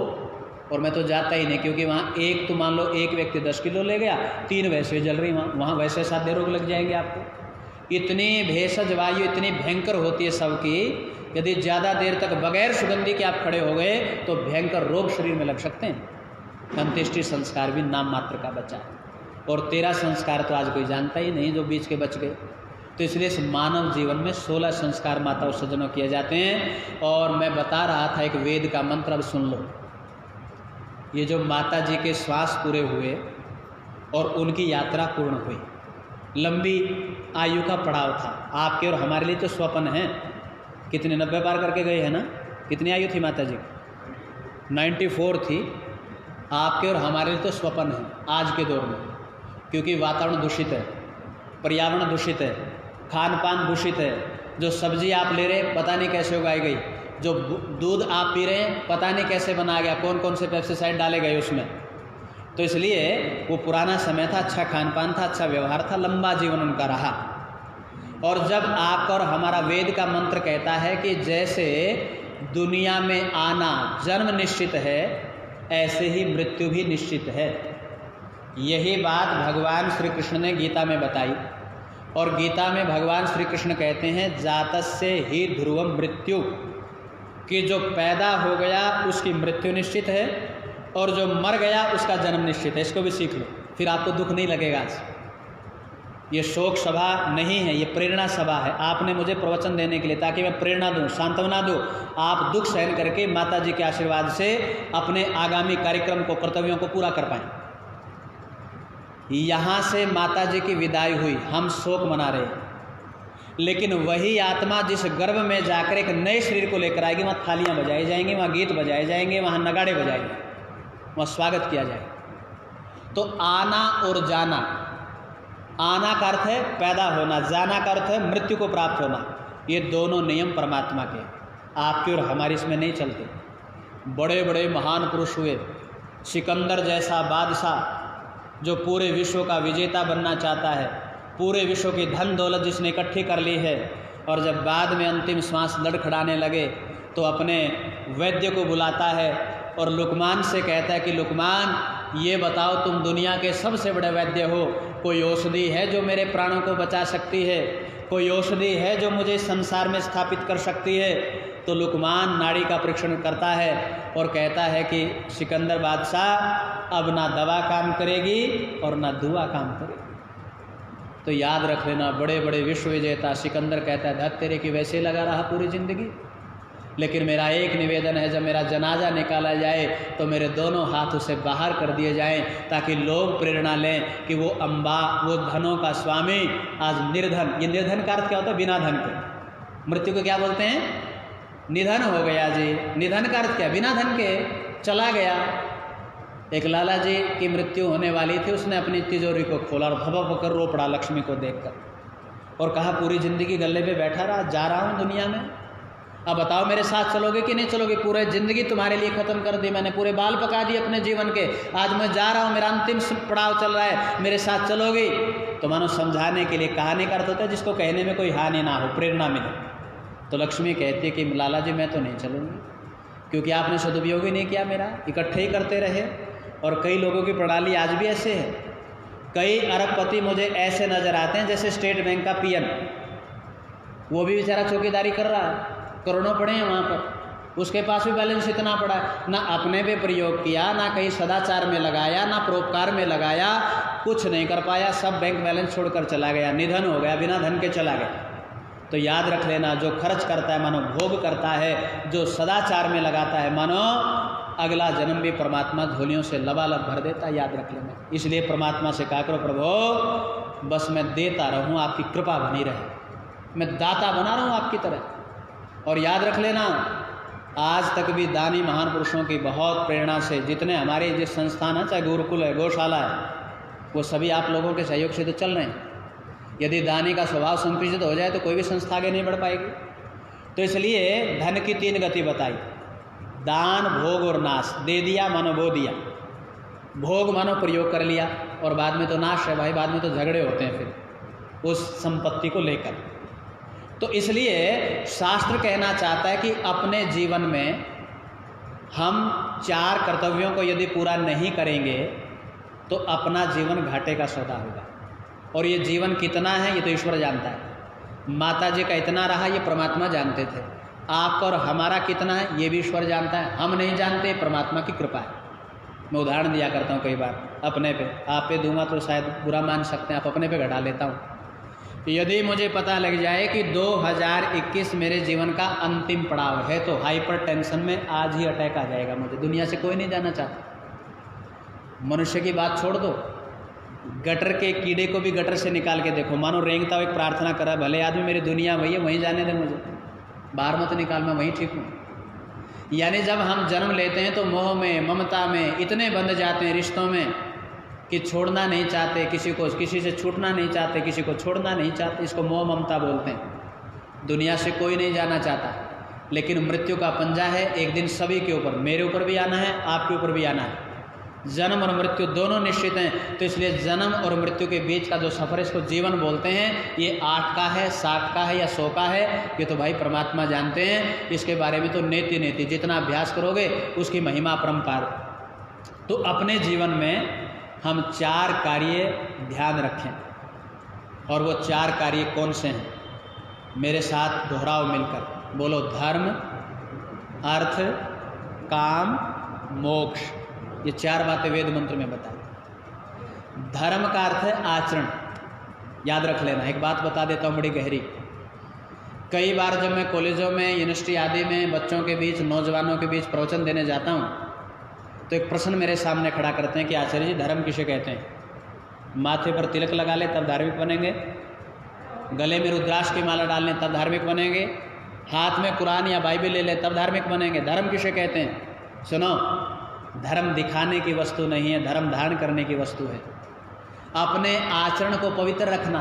[SPEAKER 1] और मैं तो जाता ही नहीं, क्योंकि वहाँ एक तो मान लो एक व्यक्ति 10 किलो ले गया, 3 वैसे जल रही, वहाँ वैसे साध्य रोग लग जाएंगे आपको। इतनी भेषज वायु इतनी भयंकर होती है सबकी, यदि ज़्यादा देर तक बगैर सुगंधी के आप खड़े हो गए तो भयंकर रोग शरीर में लग सकते हैं। अंत्येष्टि संस्कार भी नाम मात्र का बचा है। और 13 संस्कार तो आज कोई जानता ही नहीं, जो बीच के बच गए। तो इसलिए इस मानव जीवन में 16 संस्कार माताओं सज्जनों किए जाते हैं। और मैं बता रहा था एक वेद का मंत्र, अब सुन लो। ये जो माता जी के श्वास पूरे हुए और उनकी यात्रा पूर्ण हुई, लंबी आयु का पड़ाव था आपके और हमारे लिए। तो स्वप्न है, कितने 90 पार करके गए हैं ना। कितनी आयु थी माता जी? 94 थी। आपके और हमारे लिए तो स्वप्न है आज के दौर में, क्योंकि वातावरण दूषित है, पर्यावरण दूषित है, खान पान दूषित है। जो सब्जी आप ले रहे पता नहीं कैसे उगाई गई, जो दूध आप पी रहे हैं पता नहीं कैसे बनाया गया, कौन कौन से पेस्टिसाइड डाले गए उसमें। तो इसलिए वो पुराना समय था, अच्छा खान पान था, अच्छा व्यवहार था, लंबा जीवन उनका रहा। और जब आपका और हमारा वेद का मंत्र कहता है कि जैसे दुनिया में आना जन्म निश्चित है, ऐसे ही मृत्यु भी निश्चित है। यही बात भगवान श्री कृष्ण ने गीता में बताई। और गीता में भगवान श्री कृष्ण कहते हैं जातस्य ही ध्रुवम मृत्यु, कि जो पैदा हो गया उसकी मृत्यु निश्चित है और जो मर गया उसका जन्म निश्चित है। इसको भी सीख लो, फिर आपको दुख नहीं लगेगा। आज ये शोक सभा नहीं है, ये प्रेरणा सभा है। आपने मुझे प्रवचन देने के लिए, ताकि मैं प्रेरणा दूं, सांत्वना दूं, आप दुख सहन करके माता जी के आशीर्वाद से अपने आगामी कार्यक्रम को, कर्तव्यों को पूरा कर पाएं। यहाँ से माता जी की विदाई हुई, हम शोक मना रहे हैं, लेकिन वही आत्मा जिस गर्भ में जाकर एक नए शरीर को लेकर आएगी, वहाँ थालियाँ बजाई जाएंगी, वहाँ गीत बजाए जाएंगे, वहाँ नगाड़े बजाएंगे, वहाँ स्वागत किया जाएगा। तो आना और जाना, आना का अर्थ है पैदा होना, जाना का अर्थ है मृत्यु को प्राप्त होना। ये दोनों नियम परमात्मा के, आपके और हमारे इसमें नहीं चलते। बड़े बड़े महान पुरुष हुए, सिकंदर जैसा बादशाह, जो पूरे विश्व का विजेता बनना चाहता है, पूरे विश्व की धन दौलत जिसने इकट्ठी कर ली है, और जब बाद में अंतिम श्वास लड़खड़ाने लगे तो अपने वैद्य को बुलाता है और लुकमान से कहता है कि लुकमान, ये बताओ तुम दुनिया के सबसे बड़े वैद्य हो, कोई औषधि है जो मेरे प्राणों को बचा सकती है? कोई औषधि है जो मुझे संसार में स्थापित कर सकती है? तो लुकमान नाड़ी का परीक्षण करता है और कहता है कि सिकंदर बादशाह, अब ना दवा काम करेगी और ना दुआ काम करेगी। तो याद रख लेना, बड़े बड़े विश्व विजेता सिकंदर कहता है धत तेरे की वैसे लगा रहा पूरी ज़िंदगी, लेकिन मेरा एक निवेदन है, जब मेरा जनाजा निकाला जाए तो मेरे दोनों हाथ उसे बाहर कर दिए जाएं, ताकि लोग प्रेरणा लें कि वो अम्बा, वो धनों का स्वामी आज निर्धन। ये निर्धन का अर्थ क्या होता है? बिना धन के। मृत्यु को क्या बोलते हैं? निधन हो गया जी। निधन का अर्थ क्या? बिना धन के चला गया। एक लाला जी की मृत्यु होने वाली थी, उसने अपनी तिजोरी को खोला और भभक कर रो पड़ा लक्ष्मी को देखकर और कहा पूरी ज़िंदगी गले पे बैठा रहा, जा रहा हूँ दुनिया में, अब बताओ मेरे साथ चलोगे कि नहीं चलोगे? पूरी ज़िंदगी तुम्हारे लिए ख़त्म कर दी मैंने, पूरे बाल पका दिए अपने जीवन के, आज मैं जा रहा हूँ, मेरा अंतिम पड़ाव चल रहा है, मेरे साथ चलोगी? तो मानो समझाने के लिए, कहानी का अर्थ होता है जिसको कहने में कोई हानि ना हो, प्रेरणा मिले। तो लक्ष्मी कहती है कि लाला जी मैं तो नहीं चलूँगी, क्योंकि आपने सदुपयोग ही नहीं किया मेरा, इकट्ठे ही करते रहे। और कई लोगों की प्रणाली आज भी ऐसे है। कई अरबपति मुझे ऐसे नज़र आते हैं जैसे स्टेट बैंक का पीएन, वो भी बेचारा चौकीदारी कर रहा है, करोड़ों पड़े हैं वहाँ पर, उसके पास भी बैलेंस इतना पड़ा है, ना अपने पे प्रयोग किया, ना कहीं सदाचार में लगाया, ना परोपकार में लगाया, कुछ नहीं कर पाया, सब बैंक बैलेंस छोड़कर चला गया, निधन हो गया, बिना धन के चला गया। तो याद रख लेना, जो खर्च करता है मानो भोग करता है, जो सदाचार में लगाता है मानो अगला जन्म भी परमात्मा झोलियों से लबालब भर देता है, याद रख लेना। इसलिए परमात्मा से कहा करो, प्रभु बस मैं देता रहूं, आपकी कृपा बनी रहे, मैं दाता बना रहा हूं आपकी तरह। और याद रख लेना, आज तक भी दानी महान पुरुषों की बहुत प्रेरणा से जितने हमारे जिस संस्थान है, चाहे गुरुकुल है, गौशाला है, वो सभी आप लोगों के सहयोग से तो चल रहे हैं। यदि दानी का स्वभाव संकुचित हो जाए तो कोई भी संस्था आगे नहीं बढ़ पाएगी। तो इसलिए धन की 3 गति बताई, दान, भोग और नाश। दे दिया मानो बो दिया, भोग मानो प्रयोग कर लिया, और बाद में तो नाश है भाई, बाद में तो झगड़े होते हैं फिर उस संपत्ति को लेकर। तो इसलिए शास्त्र कहना चाहता है कि अपने जीवन में हम 4 कर्तव्यों को यदि पूरा नहीं करेंगे तो अपना जीवन घाटे का सौदा होगा। और ये जीवन कितना है ये तो ईश्वर जानता है। माता जी का इतना रहा ये परमात्मा जानते थे, आपका और हमारा कितना है ये भी ईश्वर जानता है, हम नहीं जानते, परमात्मा की कृपा है। मैं उदाहरण दिया करता हूँ कई बार अपने पे, आप पे दूंगा तो शायद बुरा मान सकते हैं, आप अपने पे घटा लेता हूँ। यदि मुझे पता लग जाए कि 2021 मेरे जीवन का अंतिम पड़ाव है तो हाइपर टेंशन में आज ही अटैक आ जाएगा मुझे, दुनिया से कोई नहीं जाना चाहता। मनुष्य की बात छोड़ दो, गटर के कीड़े को भी गटर से निकाल के देखो, मानो रेंगता हुआ एक प्रार्थना करा, भले आदमी मेरी दुनिया वही है, वहीं जाने दे मुझे, बाहर मत निकाल, मैं वहीं ठीक हूँ। यानी जब हम जन्म लेते हैं तो मोह में, ममता में इतने बंध जाते हैं रिश्तों में कि छोड़ना नहीं चाहते किसी को, किसी से छूटना नहीं चाहते, किसी को छोड़ना नहीं चाहते, इसको मोह ममता बोलते हैं। दुनिया से कोई नहीं जाना चाहता, लेकिन मृत्यु का पंजा है, एक दिन सभी के ऊपर, मेरे ऊपर भी आना है, आपके ऊपर भी आना है। जन्म और मृत्यु दोनों निश्चित हैं। तो इसलिए जन्म और मृत्यु के बीच का जो सफ़र है इसको जीवन बोलते हैं। ये 8 का है, 7 का है या 100 का है, ये तो भाई परमात्मा जानते हैं। इसके बारे में तो नेति जितना अभ्यास करोगे उसकी महिमा अपरंपार। तो अपने जीवन में हम 4 कार्य ध्यान रखें, और वो 4 कार्य कौन से हैं? मेरे साथ दोहराओ मिलकर, बोलो, धर्म, अर्थ, काम, मोक्ष। ये 4 बातें वेद मंत्र में बताई। धर्म का अर्थ है आचरण, याद रख लेना। एक बात बता देता हूँ बड़ी गहरी। कई बार जब मैं कॉलेजों में, यूनिवर्सिटी आदि में बच्चों के बीच, नौजवानों के बीच प्रवचन देने जाता हूँ तो एक प्रश्न मेरे सामने खड़ा करते हैं कि आचार्य जी धर्म किसे कहते हैं? माथे पर तिलक लगा ले तब धार्मिक बनेंगे, गले में रुद्राक्ष की माला डाल लें तब धार्मिक बनेंगे, हाथ में कुरान या बाइबल ले लें तब धार्मिक बनेंगे। धर्म किसे कहते हैं? सुनो, धर्म दिखाने की वस्तु नहीं है, धर्म धारण करने की वस्तु है। अपने आचरण को पवित्र रखना,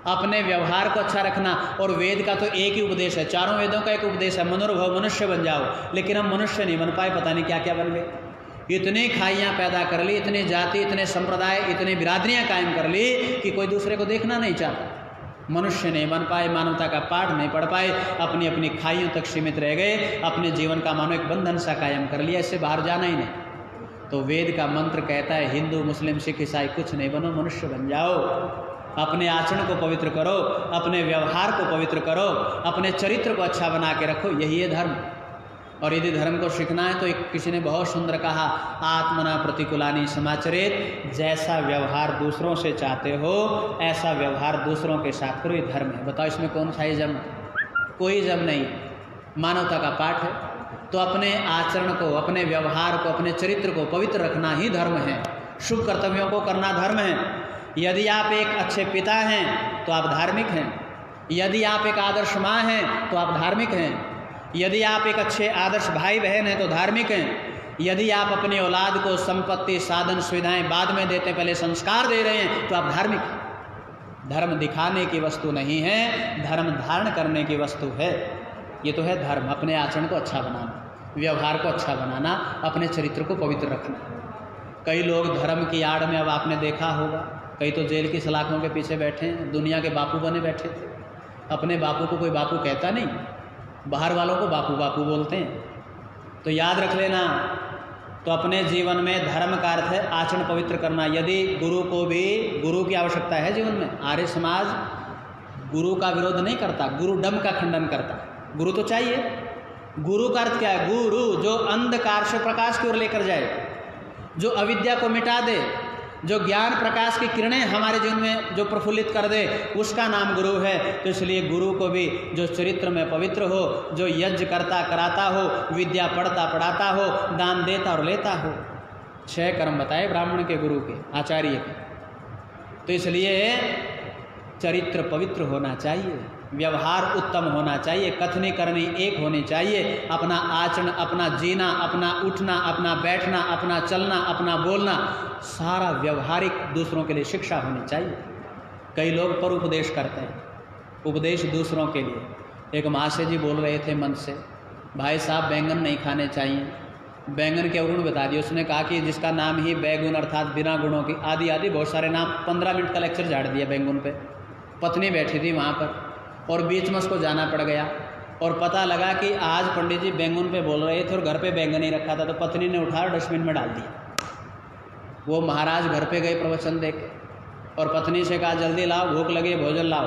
[SPEAKER 1] अपने व्यवहार को अच्छा रखना। और वेद का तो एक ही उपदेश है, 4 वेदों का एक उपदेश है, मनुर्भव, मनुष्य बन जाओ। लेकिन हम मनुष्य नहीं बन पाए, पता नहीं क्या क्या बन गए। इतनी खाइयाँ पैदा कर ली, इतनी जाति, इतने संप्रदाय, इतनी बिरादरियाँ कायम कर ली कि कोई दूसरे को देखना नहीं चाहता। मनुष्य नहीं बन पाए, मानवता का पाठ नहीं पढ़ पाए, अपनी अपनी खाइयों तक सीमित रह गए, अपने जीवन का मानो एक बंधन सा कायम कर लिया, इससे बाहर जाना ही नहीं। तो वेद का मंत्र कहता है हिंदू मुस्लिम सिख ईसाई कुछ नहीं बनो, मनुष्य बन जाओ। अपने आचरण को पवित्र करो, अपने व्यवहार को पवित्र करो, अपने चरित्र को अच्छा बना के रखो, यही है धर्म। और यदि धर्म को सीखना है तो एक किसी ने बहुत सुंदर कहा, आत्मना प्रतिकूलानि समाचरेत, जैसा व्यवहार दूसरों से चाहते हो ऐसा व्यवहार दूसरों के साथ करो, ये धर्म है। बताओ इसमें कौन सा इज़म? कोई इज़म नहीं, मानवता का पाठ है। तो अपने आचरण को, अपने व्यवहार को, अपने चरित्र को पवित्र रखना ही धर्म है। शुभ कर्तव्यों को करना धर्म है। यदि आप एक अच्छे पिता हैं तो आप धार्मिक हैं, यदि आप एक आदर्श माँ हैं तो आप धार्मिक हैं, यदि आप एक अच्छे आदर्श भाई बहन हैं तो धार्मिक हैं, यदि आप अपनी औलाद को संपत्ति, साधन, सुविधाएं बाद में देते, पहले संस्कार दे रहे हैं तो आप धार्मिक हैं। धर्म दिखाने की वस्तु नहीं है, धर्म धारण करने की वस्तु है। ये तो है धर्म, अपने आचरण को अच्छा बनाना, व्यवहार को अच्छा बनाना, अपने चरित्र को पवित्र रखना। कई लोग धर्म की आड़ में, अब आपने देखा होगा, कई तो जेल की सलाखों के पीछे बैठे हैं, दुनिया के बापू बने बैठे थे। अपने बापू को कोई बापू कहता नहीं, बाहर वालों को बापू बापू बोलते हैं। तो याद रख लेना, तो अपने जीवन में धर्म का अर्थ है आचरण पवित्र करना। यदि गुरु को भी, गुरु की आवश्यकता है जीवन में, आर्य समाज गुरु का विरोध नहीं करता, गुरुडम का खंडन करता। गुरु तो चाहिए। गुरु का अर्थ क्या है? गुरु जो अंधकार से प्रकाश की ओर लेकर जाए, जो अविद्या को मिटा दे, जो ज्ञान प्रकाश की किरणें हमारे जीवन में जो प्रफुल्लित कर दे, उसका नाम गुरु है। तो इसलिए गुरु को भी जो चरित्र में पवित्र हो, जो यज्ञ करता कराता हो, विद्या पढ़ता पढ़ाता हो, दान देता और लेता हो। 6 कर्म बताए ब्राह्मण के, गुरु के, आचार्य के। तो इसलिए चरित्र पवित्र होना चाहिए, व्यवहार उत्तम होना चाहिए, कथनी करनी एक होनी चाहिए। अपना आचरण, अपना जीना, अपना उठना, अपना बैठना, अपना चलना, अपना बोलना, सारा व्यवहारिक दूसरों के लिए शिक्षा होनी चाहिए। कई लोग पर उपदेश करते हैं, उपदेश दूसरों के लिए। एक महाशय जी बोल रहे थे मन से, भाई साहब बैंगन नहीं खाने चाहिए, बैंगन के अवगुण बता दिए। उसने कहा कि जिसका नाम ही बैगुन अर्थात बिना गुणों की, आदि आदि बहुत सारे नाम, 15 मिनट का लेक्चर झाड़ दिया बैंगन पे। पत्नी बैठी थी वहाँ पर और बीच में उसको जाना पड़ गया और पता लगा कि आज पंडित जी बैंगन पे बोल रहे थे और घर पे बैंगन ही रखा था। तो पत्नी ने उठा डस्टबिन में डाल दिया। वो महाराज घर पे गए प्रवचन देख के और पत्नी से कहा जल्दी लाओ, भूख लगी है, भोजन लाओ।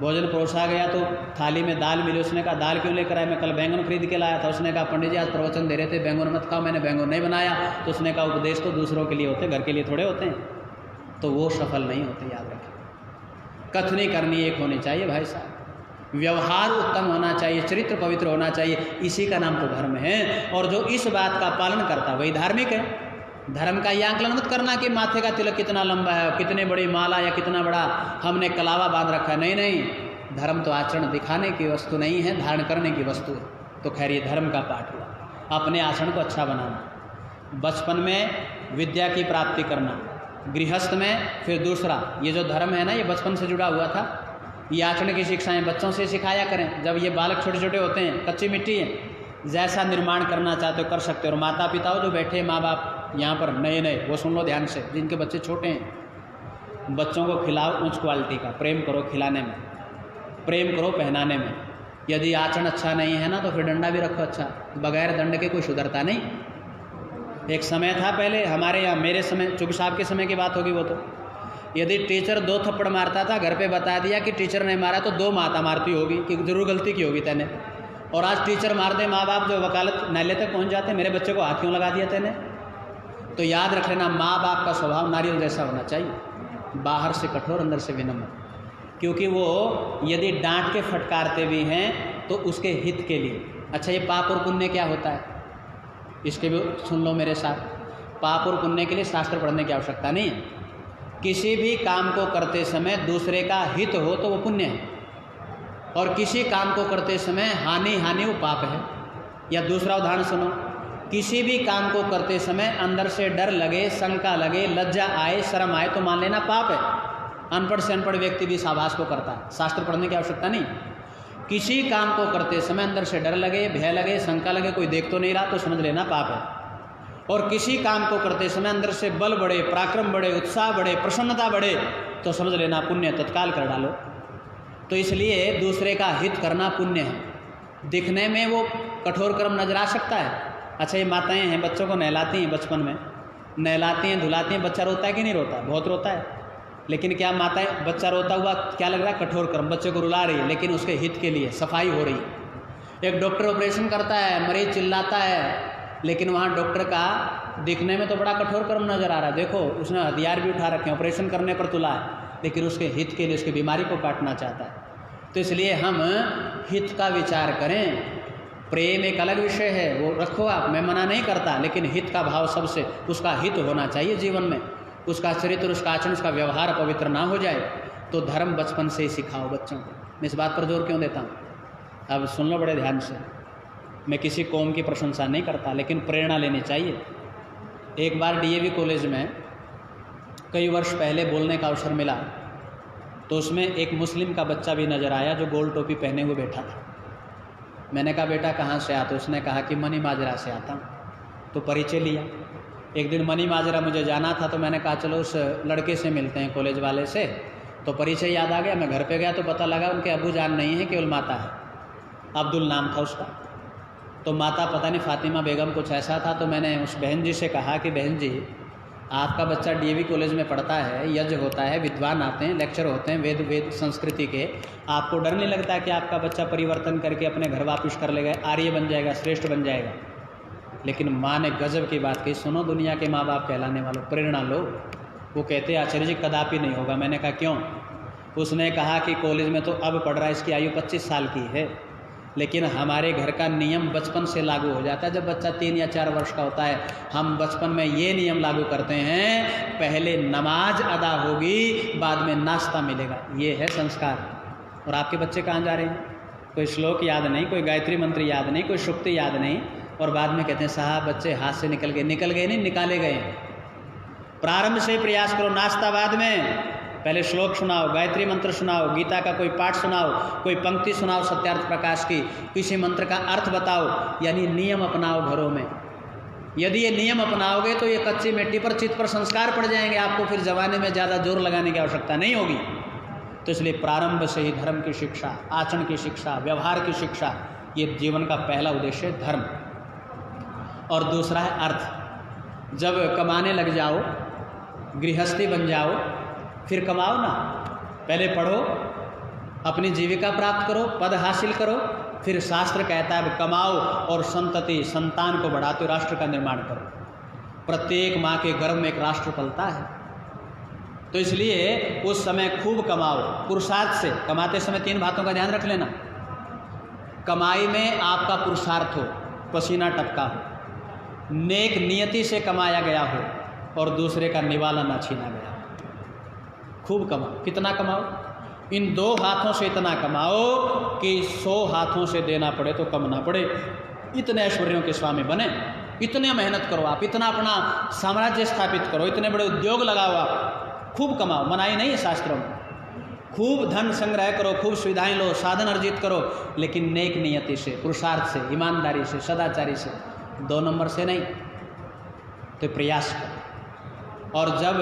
[SPEAKER 1] भोजन परोसा गया तो थाली में दाल मिली। उसने कहा दाल क्यों लेकर आए? मैं कल बैंगन खरीद के लाया था। उसने कहा पंडित जी आज प्रवचन दे रहे थे बैंगन मत खाओ, मैंने बैंगन नहीं बनाया। तो उसने कहा उपदेश तो दूसरों के लिए होते, घर के लिए थोड़े होते हैं। तो वो सफल नहीं होते, याद रखें। कथनी करनी एक होनी चाहिए भाई साहब, व्यवहार उत्तम होना चाहिए, चरित्र पवित्र होना चाहिए, इसी का नाम तो धर्म है। और जो इस बात का पालन करता वही धार्मिक है। धर्म का यह आंकलन मत करना कि माथे का तिलक कितना लंबा है, कितनी बड़ी माला या कितना बड़ा हमने कलावा बांध रखा है। नहीं नहीं, धर्म तो आचरण दिखाने की वस्तु नहीं है, धारण करने की वस्तु है। तो खैर ये धर्म का पाठ हुआ। अपने आचरण को अच्छा बनाना, बचपन में विद्या की प्राप्ति करना, गृहस्थ में फिर दूसरा। ये जो धर्म है ना, ये बचपन से जुड़ा हुआ था। ये आचरण की शिक्षाएं बच्चों से सिखाया करें। जब ये बालक छोटे छोटे होते हैं, कच्ची मिट्टी है, जैसा निर्माण करना चाहते हो कर सकते हो। और माता पिता हो जो बैठे, माँ बाप यहाँ पर नए नए, वो सुन लो ध्यान से, जिनके बच्चे छोटे हैं। बच्चों को खिलाओ ऊंच क्वालिटी का, प्रेम करो खिलाने में, प्रेम करो पहनाने में। यदि आचरण अच्छा नहीं है ना तो फिर डंडा भी रखो अच्छा, बगैर दंड के कोई सुधरता नहीं। एक समय था पहले हमारे यहाँ, मेरे समय, चूँकि साहब के समय की बात होगी वो, तो यदि टीचर 2 थप्पड़ मारता था, घर पे बता दिया कि टीचर ने मारा तो 2 माता मारती होगी कि जरूर गलती की होगी तेने। और आज टीचर मार दे, माँ बाप जो वकालत न्यायालय तक पहुँच जाते, मेरे बच्चे को हाथ क्यों लगा दिया तेने। तो याद रख लेना, माँ बाप का स्वभाव नारियल जैसा होना चाहिए, बाहर से कठोर अंदर से विनम्र। क्योंकि वो यदि डांट के फटकारते भी हैं तो उसके हित के लिए। अच्छा, ये पाप और पुण्य क्या होता है, इसके भी सुन लो मेरे साथ। पाप और पुण्य के लिए शास्त्र पढ़ने की आवश्यकता नहीं है। किसी भी काम को करते समय दूसरे का हित हो तो वो पुण्य है, और किसी काम को करते समय हानि वो पाप है। या दूसरा उदाहरण सुनो, किसी भी काम को करते समय अंदर से डर लगे, शंका लगे, लज्जा आए, शर्म आए तो मान लेना पाप है। अनपढ़ से अनपढ़ व्यक्ति भी शाबाश को करता है, शास्त्र पढ़ने की आवश्यकता नहीं। किसी काम को करते समय अंदर से डर लगे, भय लगे, शंका लगे, कोई देख तो नहीं रहा तो समझ लेना पाप है। और किसी काम को करते समय अंदर से बल बढ़े, पराक्रम बढ़े, उत्साह बढ़े, प्रसन्नता बढ़े, तो समझ लेना पुण्य तत्काल कर डालो। तो इसलिए दूसरे का हित करना पुण्य है। दिखने में वो कठोर कर्म नजर आ सकता है। अच्छा, ये माताएं हैं, बच्चों को नहलाती हैं, बचपन में नहलाती हैं, धुलाती हैं, बच्चा रोता है कि नहीं रोता? बहुत रोता है। लेकिन क्या माताएं, बच्चा रोता हुआ क्या लग रहा है? कठोर कर्म, बच्चे को रुला रही है, लेकिन उसके हित के लिए सफाई हो रही है। एक डॉक्टर ऑपरेशन करता है, मरीज चिल्लाता है, लेकिन वहाँ डॉक्टर का दिखने में तो बड़ा कठोर कर्म नजर आ रहा है। देखो, उसने हथियार भी उठा रखे हैं, ऑपरेशन करने पर तुला है, लेकिन उसके हित के लिए, उसकी बीमारी को काटना चाहता है। तो इसलिए हम हित का विचार करें। प्रेम एक अलग विषय है, वो रखो आप, मैं मना नहीं करता, लेकिन हित का भाव सबसे, उसका हित होना चाहिए जीवन में। उसका चरित्र, उसका आचरण, उसका व्यवहार पवित्र ना हो जाए। तो धर्म बचपन से ही सिखाओ बच्चों को। मैं इस बात पर जोर क्यों देता हूँ? अब सुन लो बड़े ध्यान से। मैं किसी कौम की प्रशंसा नहीं करता, लेकिन प्रेरणा लेनी चाहिए। एक बार डीएवी कॉलेज में कई वर्ष पहले बोलने का अवसर मिला, तो उसमें एक मुस्लिम का बच्चा भी नज़र आया जो गोल टोपी पहने हुए बैठा था। मैंने कहा, बेटा कहाँ से आते? उसने कहा कि मनी माजरा से आता हूँ। तो परिचय लिया। एक दिन मनी माजरा मुझे जाना था, तो मैंने कहा चलो उस लड़के से मिलते हैं, कॉलेज वाले से। तो परिचय याद आ गया। मैं घर पे गया तो पता लगा उनके अबू जान नहीं है, केवल माता है। अब्दुल नाम था उसका। तो माता पता नहीं फातिमा बेगम कुछ ऐसा था। तो मैंने उस बहन जी से कहा कि बहन जी, आपका बच्चा डीएवी कॉलेज में पढ़ता है, यज्ञ होता है, विद्वान आते हैं, लेक्चर होते हैं वेद संस्कृति के, आपको डर नहीं लगता कि आपका बच्चा परिवर्तन करके अपने घर वापस कर लेगा, आर्य बन जाएगा, श्रेष्ठ बन जाएगा? लेकिन माँ ने गजब की बात कही। सुनो दुनिया के माँ बाप कहलाने वालों, प्रेरणा लो। वो कहते आचार्य जी कदापि नहीं होगा। मैंने कहा क्यों? उसने कहा कि कॉलेज में तो अब पढ़ रहा है, इसकी आयु 25 साल की है, लेकिन हमारे घर का नियम बचपन से लागू हो जाता है। जब बच्चा 3 या 4 वर्ष का होता है, हम बचपन में ये नियम लागू करते हैं, पहले नमाज अदा होगी, बाद में नाश्ता मिलेगा। ये है संस्कार। और आपके बच्चे कहाँ जा रहे हैं? कोई श्लोक याद नहीं, कोई गायत्री मंत्र याद नहीं, कोई शुक्ति याद नहीं, और बाद में कहते हैं साहब बच्चे हाथ से निकल गए। निकल गए नहीं, निकाले गए। प्रारंभ से प्रयास करो, नाश्ता बाद में। पहले श्लोक सुनाओ, गायत्री मंत्र सुनाओ, गीता का कोई पाठ सुनाओ, कोई पंक्ति सुनाओ सत्यार्थ प्रकाश की, किसी मंत्र का अर्थ बताओ, यानी नियम अपनाओ घरों में। यदि ये नियम अपनाओगे तो ये कच्ची मिट्टी पर, चित्त पर संस्कार पड़ जाएंगे। आपको फिर जमाने में ज़्यादा जोर लगाने की आवश्यकता नहीं होगी। तो इसलिए प्रारंभ से ही धर्म की शिक्षा, आचरण की शिक्षा, व्यवहार की शिक्षा, ये जीवन का पहला उद्देश्य है धर्म। और दूसरा है अर्थ। जब कमाने लग जाओ, गृहस्थी बन जाओ, फिर कमाओ ना। पहले पढ़ो, अपनी जीविका प्राप्त करो, पद हासिल करो, फिर शास्त्र कहता है कमाओ और संतति, संतान को बढ़ाते राष्ट्र का निर्माण करो। प्रत्येक माँ के गर्भ में एक राष्ट्र पलता है। तो इसलिए उस समय खूब कमाओ, पुरुषार्थ से। कमाते समय 3 बातों का ध्यान रख लेना। कमाई में आपका पुरुषार्थ हो, पसीना टपका हो, नेक नियति से कमाया गया हो, और दूसरे का निवाला ना छीना गया। खूब कमाओ। कितना कमाओ? इन 2 हाथों से इतना कमाओ कि 100 हाथों से देना पड़े तो कम ना पड़े। इतने ऐश्वर्यों के स्वामी बने। इतने मेहनत करो आप, इतना अपना साम्राज्य स्थापित करो, इतने बड़े उद्योग लगाओ आप। खूब कमाओ, मनाही नहीं है शास्त्रों में। खूब धन संग्रह करो, खूब सुविधाएं लो, साधन अर्जित करो, लेकिन नेक नियति से, पुरुषार्थ से, ईमानदारी से, सदाचारी से, 2 नंबर से नहीं। तो प्रयास करो। और जब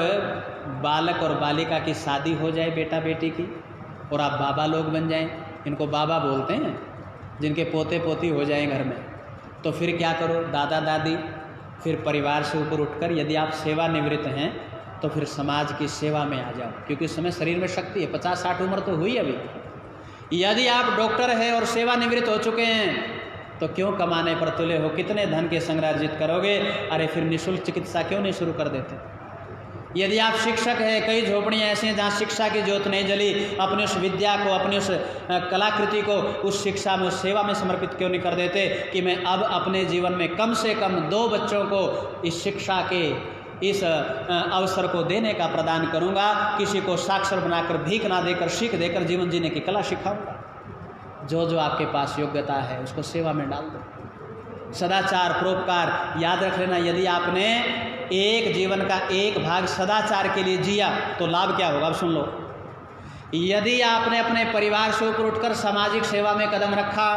[SPEAKER 1] बालक और बालिका की शादी हो जाए, बेटा बेटी की, और आप बाबा लोग बन जाएं, इनको बाबा बोलते हैं, जिनके पोते पोती हो जाएं घर में, तो फिर क्या करो? दादा दादी, फिर परिवार से ऊपर उठकर यदि आप सेवानिवृत्त हैं तो फिर समाज की सेवा में आ जाओ, क्योंकि उस समय शरीर में शक्ति है। 50-60 उम्र तो हुई अभी। यदि आप डॉक्टर हैं और सेवानिवृत्त हो चुके हैं तो क्यों कमाने पर तुले हो? कितने धन के संग्रह अर्जित करोगे? अरे फिर निःशुल्क चिकित्सा क्यों नहीं शुरू कर देते? यदि आप शिक्षक हैं, कई झोपड़ियाँ ऐसी हैं जहाँ शिक्षा की ज्योत नहीं जली, अपनी उस विद्या को, अपनी उस कलाकृति को उस शिक्षा में, उस सेवा में समर्पित क्यों नहीं कर देते कि मैं अब अपने जीवन में कम से कम 2 बच्चों को इस शिक्षा के इस अवसर को देने का प्रदान करूँगा, किसी को साक्षर बनाकर, भीख ना देकर, सीख देकर जीवन जीने की कला सिखाऊंगा। जो जो आपके पास योग्यता है उसको सेवा में डाल दो। सदाचार, परोपकार। याद रख लेना, यदि आपने एक जीवन का एक भाग सदाचार के लिए जिया तो लाभ क्या होगा? अब सुन लो। यदि आपने अपने परिवार से ऊपर उठकर सामाजिक सेवा में कदम रखा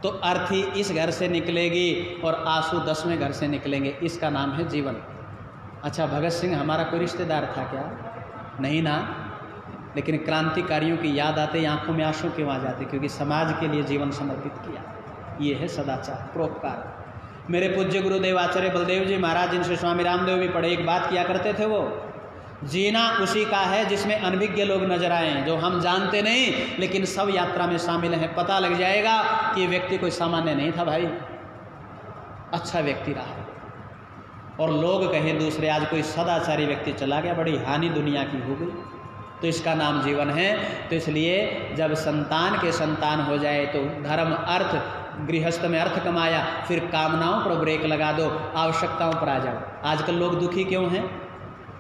[SPEAKER 1] तो अर्थी इस घर से निकलेगी और आंसू 10वें घर से निकलेंगे। इसका नाम है जीवन। अच्छा, भगत सिंह हमारा कोई रिश्तेदार था क्या? नहीं ना। लेकिन क्रांतिकारियों की याद आते ही आंखों में आंसू क्यों आ जाते? क्योंकि समाज के लिए जीवन समर्पित किया। ये है सदाचार, परोपकार। मेरे पूज्य गुरुदेव आचार्य बलदेव जी महाराज, जिनसे स्वामी रामदेव भी पढ़े, एक बात किया करते थे, वो जीना उसी का है जिसमें अनभिज्ञ लोग नजर आए, जो हम जानते नहीं लेकिन सब यात्रा में शामिल हैं। पता लग जाएगा कि ये व्यक्ति कोई सामान्य नहीं था भाई, अच्छा व्यक्ति रहा। और लोग कहें दूसरे, आज कोई सदाचारी व्यक्ति चला गया, बड़ी हानि दुनिया की हो गई। तो इसका नाम जीवन है। तो इसलिए जब संतान के संतान हो जाए तो धर्म अर्थ, गृहस्थ में अर्थ कमाया, फिर कामनाओं पर ब्रेक लगा दो, आवश्यकताओं पर आ जाओ। आजकल लोग दुखी क्यों हैं?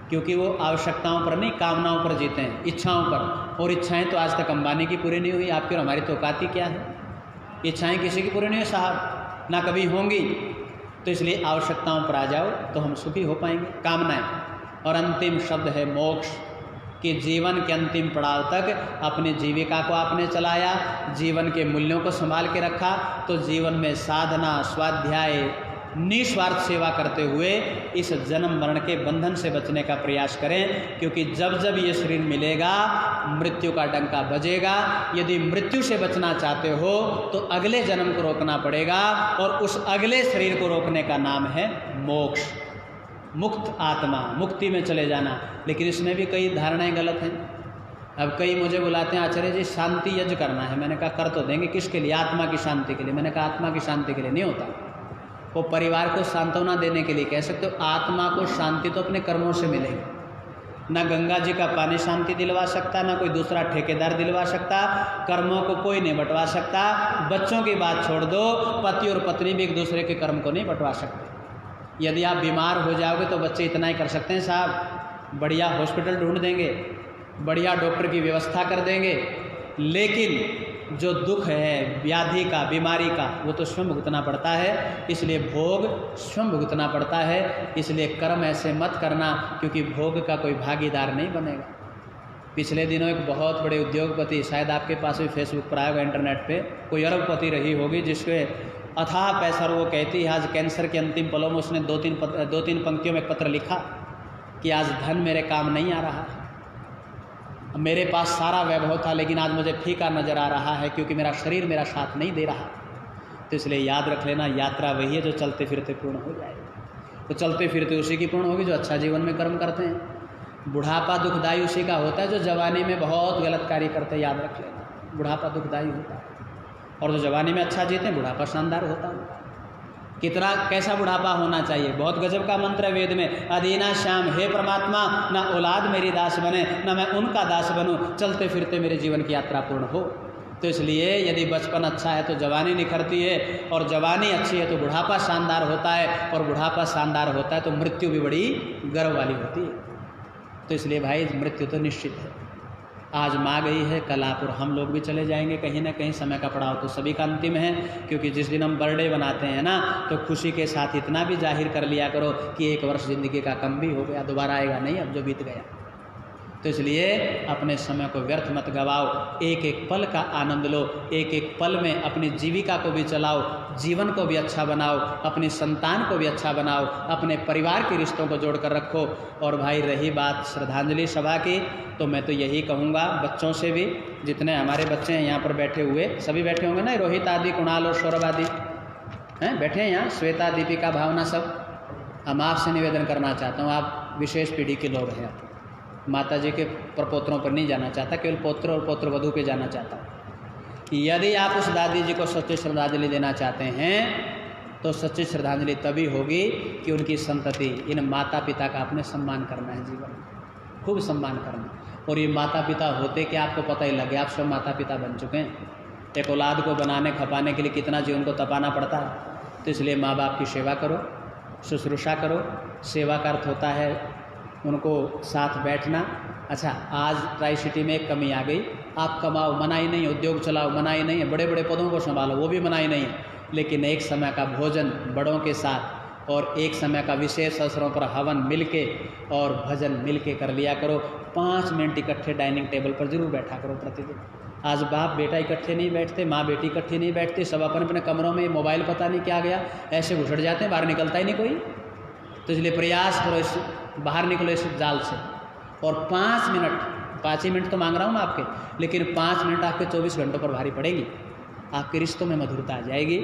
[SPEAKER 1] क्योंकि वो आवश्यकताओं पर नहीं, कामनाओं पर जीते हैं, इच्छाओं पर। और इच्छाएं तो आज तक अंबानी की पूरी नहीं हुई, आपकी और हमारी तो औकाती क्या है? इच्छाएं किसी की पूरी नहीं है साहब, ना कभी होंगी। तो इसलिए आवश्यकताओं पर आ जाओ तो हम सुखी हो पाएंगे। कामनाएं। और अंतिम शब्द है मोक्ष, कि जीवन के अंतिम पड़ाव तक अपनी जीविका को आपने चलाया, जीवन के मूल्यों को संभाल के रखा, तो जीवन में साधना, स्वाध्याय, निस्वार्थ सेवा करते हुए इस जन्म मरण के बंधन से बचने का प्रयास करें। क्योंकि जब जब ये शरीर मिलेगा मृत्यु का डंका बजेगा। यदि मृत्यु से बचना चाहते हो तो अगले जन्म को रोकना पड़ेगा, और उस अगले शरीर को रोकने का नाम है मोक्ष, मुक्त आत्मा, मुक्ति में चले जाना। लेकिन इसमें भी कई धारणाएं गलत हैं। अब कई मुझे बुलाते हैं, आचार्य जी शांति यज्ञ करना है। मैंने कहा कर तो देंगे, किसके लिए? आत्मा की शांति के लिए। मैंने कहा आत्मा की शांति के लिए नहीं होता, वो परिवार को सांत्वना देने के लिए कह सकते हो। आत्मा को शांति तो अपने कर्मों से मिलेगी। ना गंगा जी का पानी शांति दिलवा सकता, ना कोई दूसरा ठेकेदार दिलवा सकता, कर्मों को कोई नहीं बंटवा सकता। बच्चों की बात छोड़ दो, पति और पत्नी भी एक दूसरे के कर्म को नहीं बंटवा सकते। यदि आप बीमार हो जाओगे तो बच्चे इतना ही कर सकते हैं, साहब बढ़िया हॉस्पिटल ढूंढ देंगे, बढ़िया डॉक्टर की व्यवस्था कर देंगे, लेकिन जो दुख है व्याधि का, बीमारी का, वो तो स्वयं भुगतना पड़ता है। इसलिए भोग स्वयं भुगतना पड़ता है। इसलिए कर्म ऐसे मत करना, क्योंकि भोग का कोई भागीदार नहीं बनेगा। पिछले दिनों एक बहुत बड़े उद्योगपति, शायद आपके पास भी फेसबुक पर आएगा, इंटरनेट पे, कोई अरबपति रही होगी, जिसके अथाह पैसा, और वो कहती है आज कैंसर के अंतिम पलों में उसने दो तीन पंक्तियों में एक पत्र लिखा कि आज धन मेरे काम नहीं आ रहा, मेरे पास सारा वैभव था लेकिन आज मुझे फीका नज़र आ रहा है, क्योंकि मेरा शरीर मेरा साथ नहीं दे रहा। तो इसलिए याद रख लेना, यात्रा वही है जो चलते फिरते पूर्ण हो जाएगी। तो चलते फिरते उसी की पूर्ण होगी जो अच्छा जीवन में कर्म करते हैं। बुढ़ापा दुखदाई उसी का होता है जो जवानी में बहुत गलत कार्य करते हैं। याद रख लेना, बुढ़ापा दुखदाई होता है, और जो जवानी में अच्छा जीते हैं बुढ़ापा शानदार होता है। कितना कैसा बुढ़ापा होना चाहिए? बहुत गजब का मंत्र है वेद में, अदीना श्याम, हे परमात्मा, ना औलाद मेरी दास बने, ना मैं उनका दास बनूं, चलते फिरते मेरे जीवन की यात्रा पूर्ण हो। तो इसलिए यदि बचपन अच्छा है तो जवानी निखरती है, और जवानी अच्छी है तो बुढ़ापा शानदार होता है, और बुढ़ापा शानदार होता है तो मृत्यु भी बड़ी गर्व वाली होती है। तो इसलिए भाई मृत्यु तो निश्चित है, आज माँ गई है, कल आप और हम लोग भी चले जाएंगे कहीं ना कहीं। समय का पड़ाव तो सभी का अंतिम है, क्योंकि जिस दिन हम बर्थडे बनाते हैं ना, तो खुशी के साथ इतना भी जाहिर कर लिया करो कि 1 वर्ष ज़िंदगी का कम भी हो गया, दोबारा आएगा नहीं, अब जो बीत गया। तो इसलिए अपने समय को व्यर्थ मत गवाओ, एक एक पल का आनंद लो, एक एक पल में अपनी जीविका को भी चलाओ, जीवन को भी अच्छा बनाओ, अपनी संतान को भी अच्छा बनाओ, अपने परिवार के रिश्तों को जोड़ कर रखो। और भाई रही बात श्रद्धांजलि सभा की, तो मैं तो यही कहूँगा बच्चों से भी, जितने हमारे बच्चे हैं यहाँ पर बैठे हुए, सभी बैठे होंगे ना, रोहित आदि, कुणाल और सौरभ आदि हैं बैठे हैं यहाँ, श्वेता, दीपिका, भावना, सब। हम आपसे निवेदन करना चाहता हूँ, आप विशेष पीढ़ी के लोग हैं, माता जी के प्रपोत्रों पर नहीं जाना चाहता, केवल पौत्र और पौत्र वधू पे जाना चाहता हूँ। यदि आप उस दादी जी को सच्ची श्रद्धांजलि देना चाहते हैं तो सच्ची श्रद्धांजलि तभी होगी कि उनकी संतति, इन माता पिता का आपने सम्मान करना है, जीवन में खूब सम्मान करना। और ये माता पिता होते कि आपको पता ही लगे, आप सब माता पिता बन चुके हैं। एक औलाद को बनाने खपाने के लिए कितना जीवन को तपाना पड़ता है। तो इसलिए माँ बाप की सेवा करो, शुश्रूषा करो। सेवा का अर्थ होता है उनको साथ बैठना। अच्छा, आज ट्राई सिटी में एक कमी आ गई, आप कमाओ मनाही नहीं, उद्योग चलाओ मनाही नहीं है, बड़े बड़े पदों को संभालो वो भी मनाही नहीं है, लेकिन एक समय का भोजन बड़ों के साथ और एक समय का विशेष अवसरों पर हवन मिलके और भजन मिलके कर लिया करो। 5 मिनट इकट्ठे डाइनिंग टेबल पर जरूर बैठा करो प्रतिदिन। आज बाप बेटा इकट्ठे नहीं बैठते, माँ बेटी इकट्ठी नहीं बैठती, सब अपने अपने कमरों में मोबाइल पता नहीं क्या गया ऐसे घुसड़ जाते हैं, बाहर निकलता ही नहीं कोई। तो इसलिए प्रयास करो इस बाहर निकलो इस जाल से। और 5 मिनट, 5 ही मिनट तो मांग रहा हूँ मैं आपके, लेकिन 5 मिनट आपके 24 घंटों पर भारी पड़ेगी। आपके रिश्तों में मधुरता आ जाएगी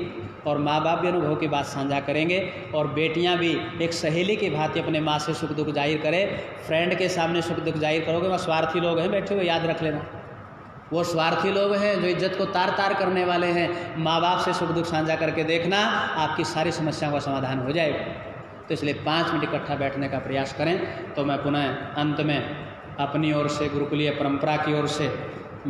[SPEAKER 1] और माँ बाप भी अनुभव की बात साझा करेंगे और बेटियाँ भी एक सहेली की भांति अपने माँ से सुख दुख जाहिर करें। फ्रेंड के सामने सुख दुख जाहिर करोगे, वहाँ स्वार्थी लोग हैं बैठे हुए, याद रख लेना। वो स्वार्थी लोग हैं जो इज्जत को तार तार करने वाले हैं। माँ बाप से सुख दुख साझा करके देखना, आपकी सारी समस्याओं का समाधान हो जाएगा। तो इसलिए 5 मिनट इकट्ठा बैठने का प्रयास करें। तो मैं पुनः अंत में अपनी ओर से, गुरुकुलीय परंपरा की ओर से